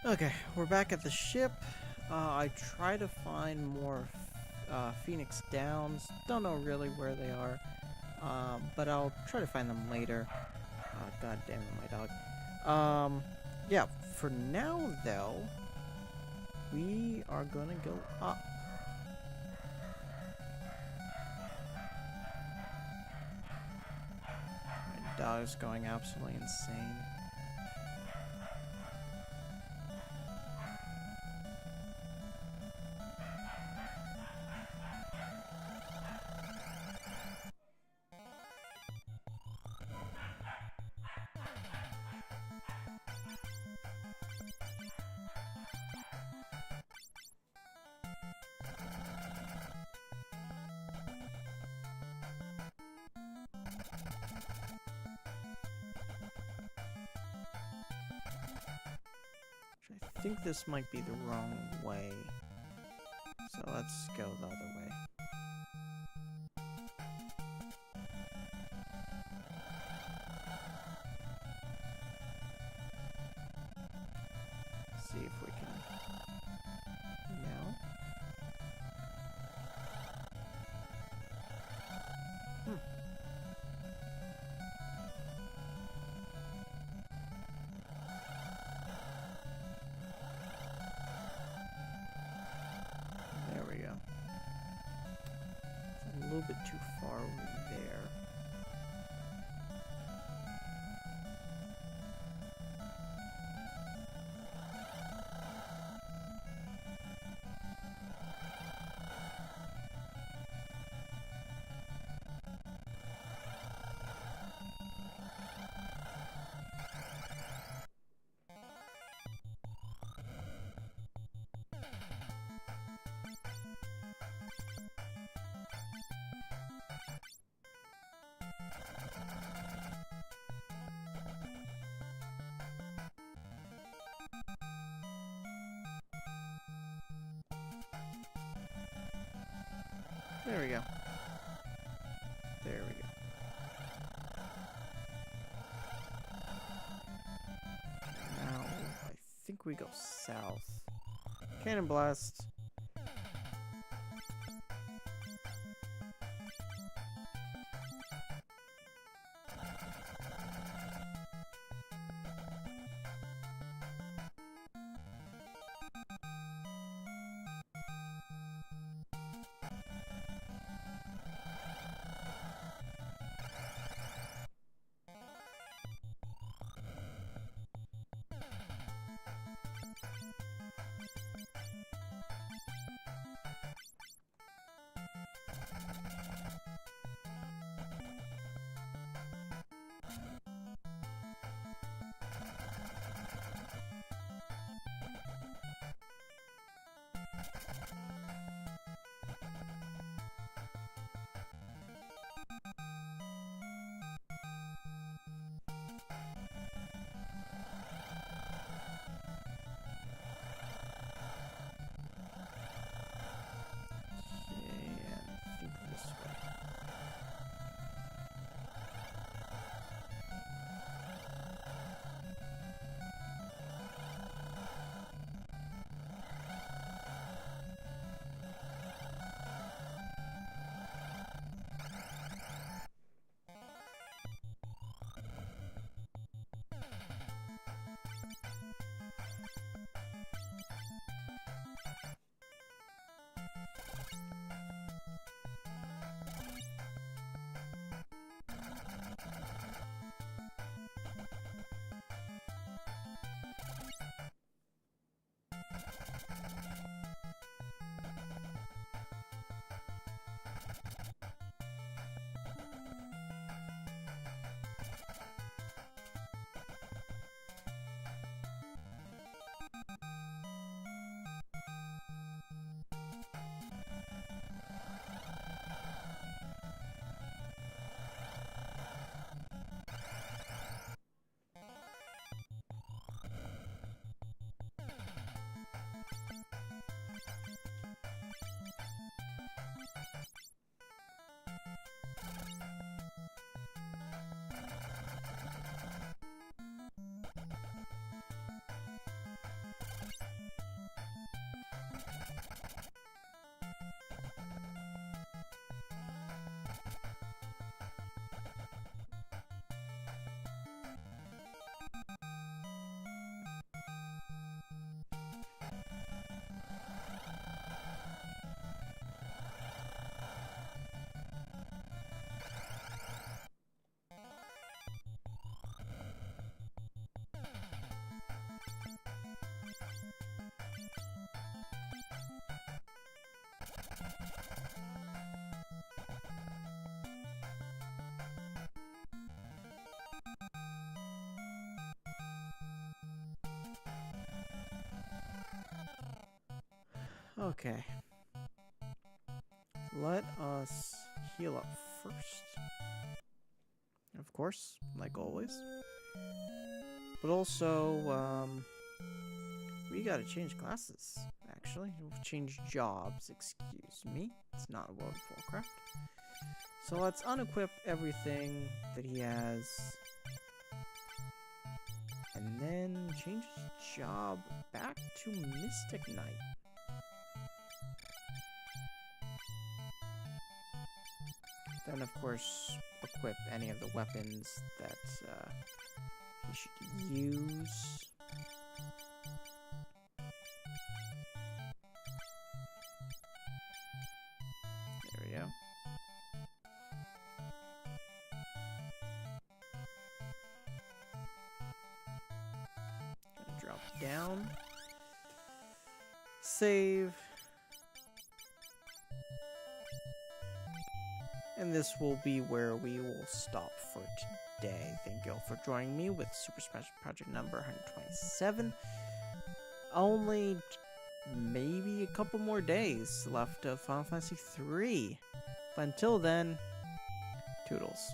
Speaker 1: Okay, we're back at the ship. I try to find more Phoenix Downs. Don't know really where they are, but I'll try to find them later. God damn it, my dog. Yeah, for now, though, we are gonna go up. My dog's going absolutely insane. I think this might be the wrong way. So let's go the other way. See if we can. Now. There we go. There we go. There we go. Now, I think we go south. Cannon blast. Okay. Let us heal up first. Of course, like always. But also, we gotta change classes, actually. Change jobs, excuse me. It's not a World of Warcraft. So let's unequip everything that he has. And then change his job back to Mystic Knight. Then, of course, equip any of the weapons that he should use. There we go. Gonna drop down. Save. And this will be where we will stop for today. Thank you all for joining me with Super Smash Project number 127. Only maybe a couple more days left of Final Fantasy III. But until then, toodles.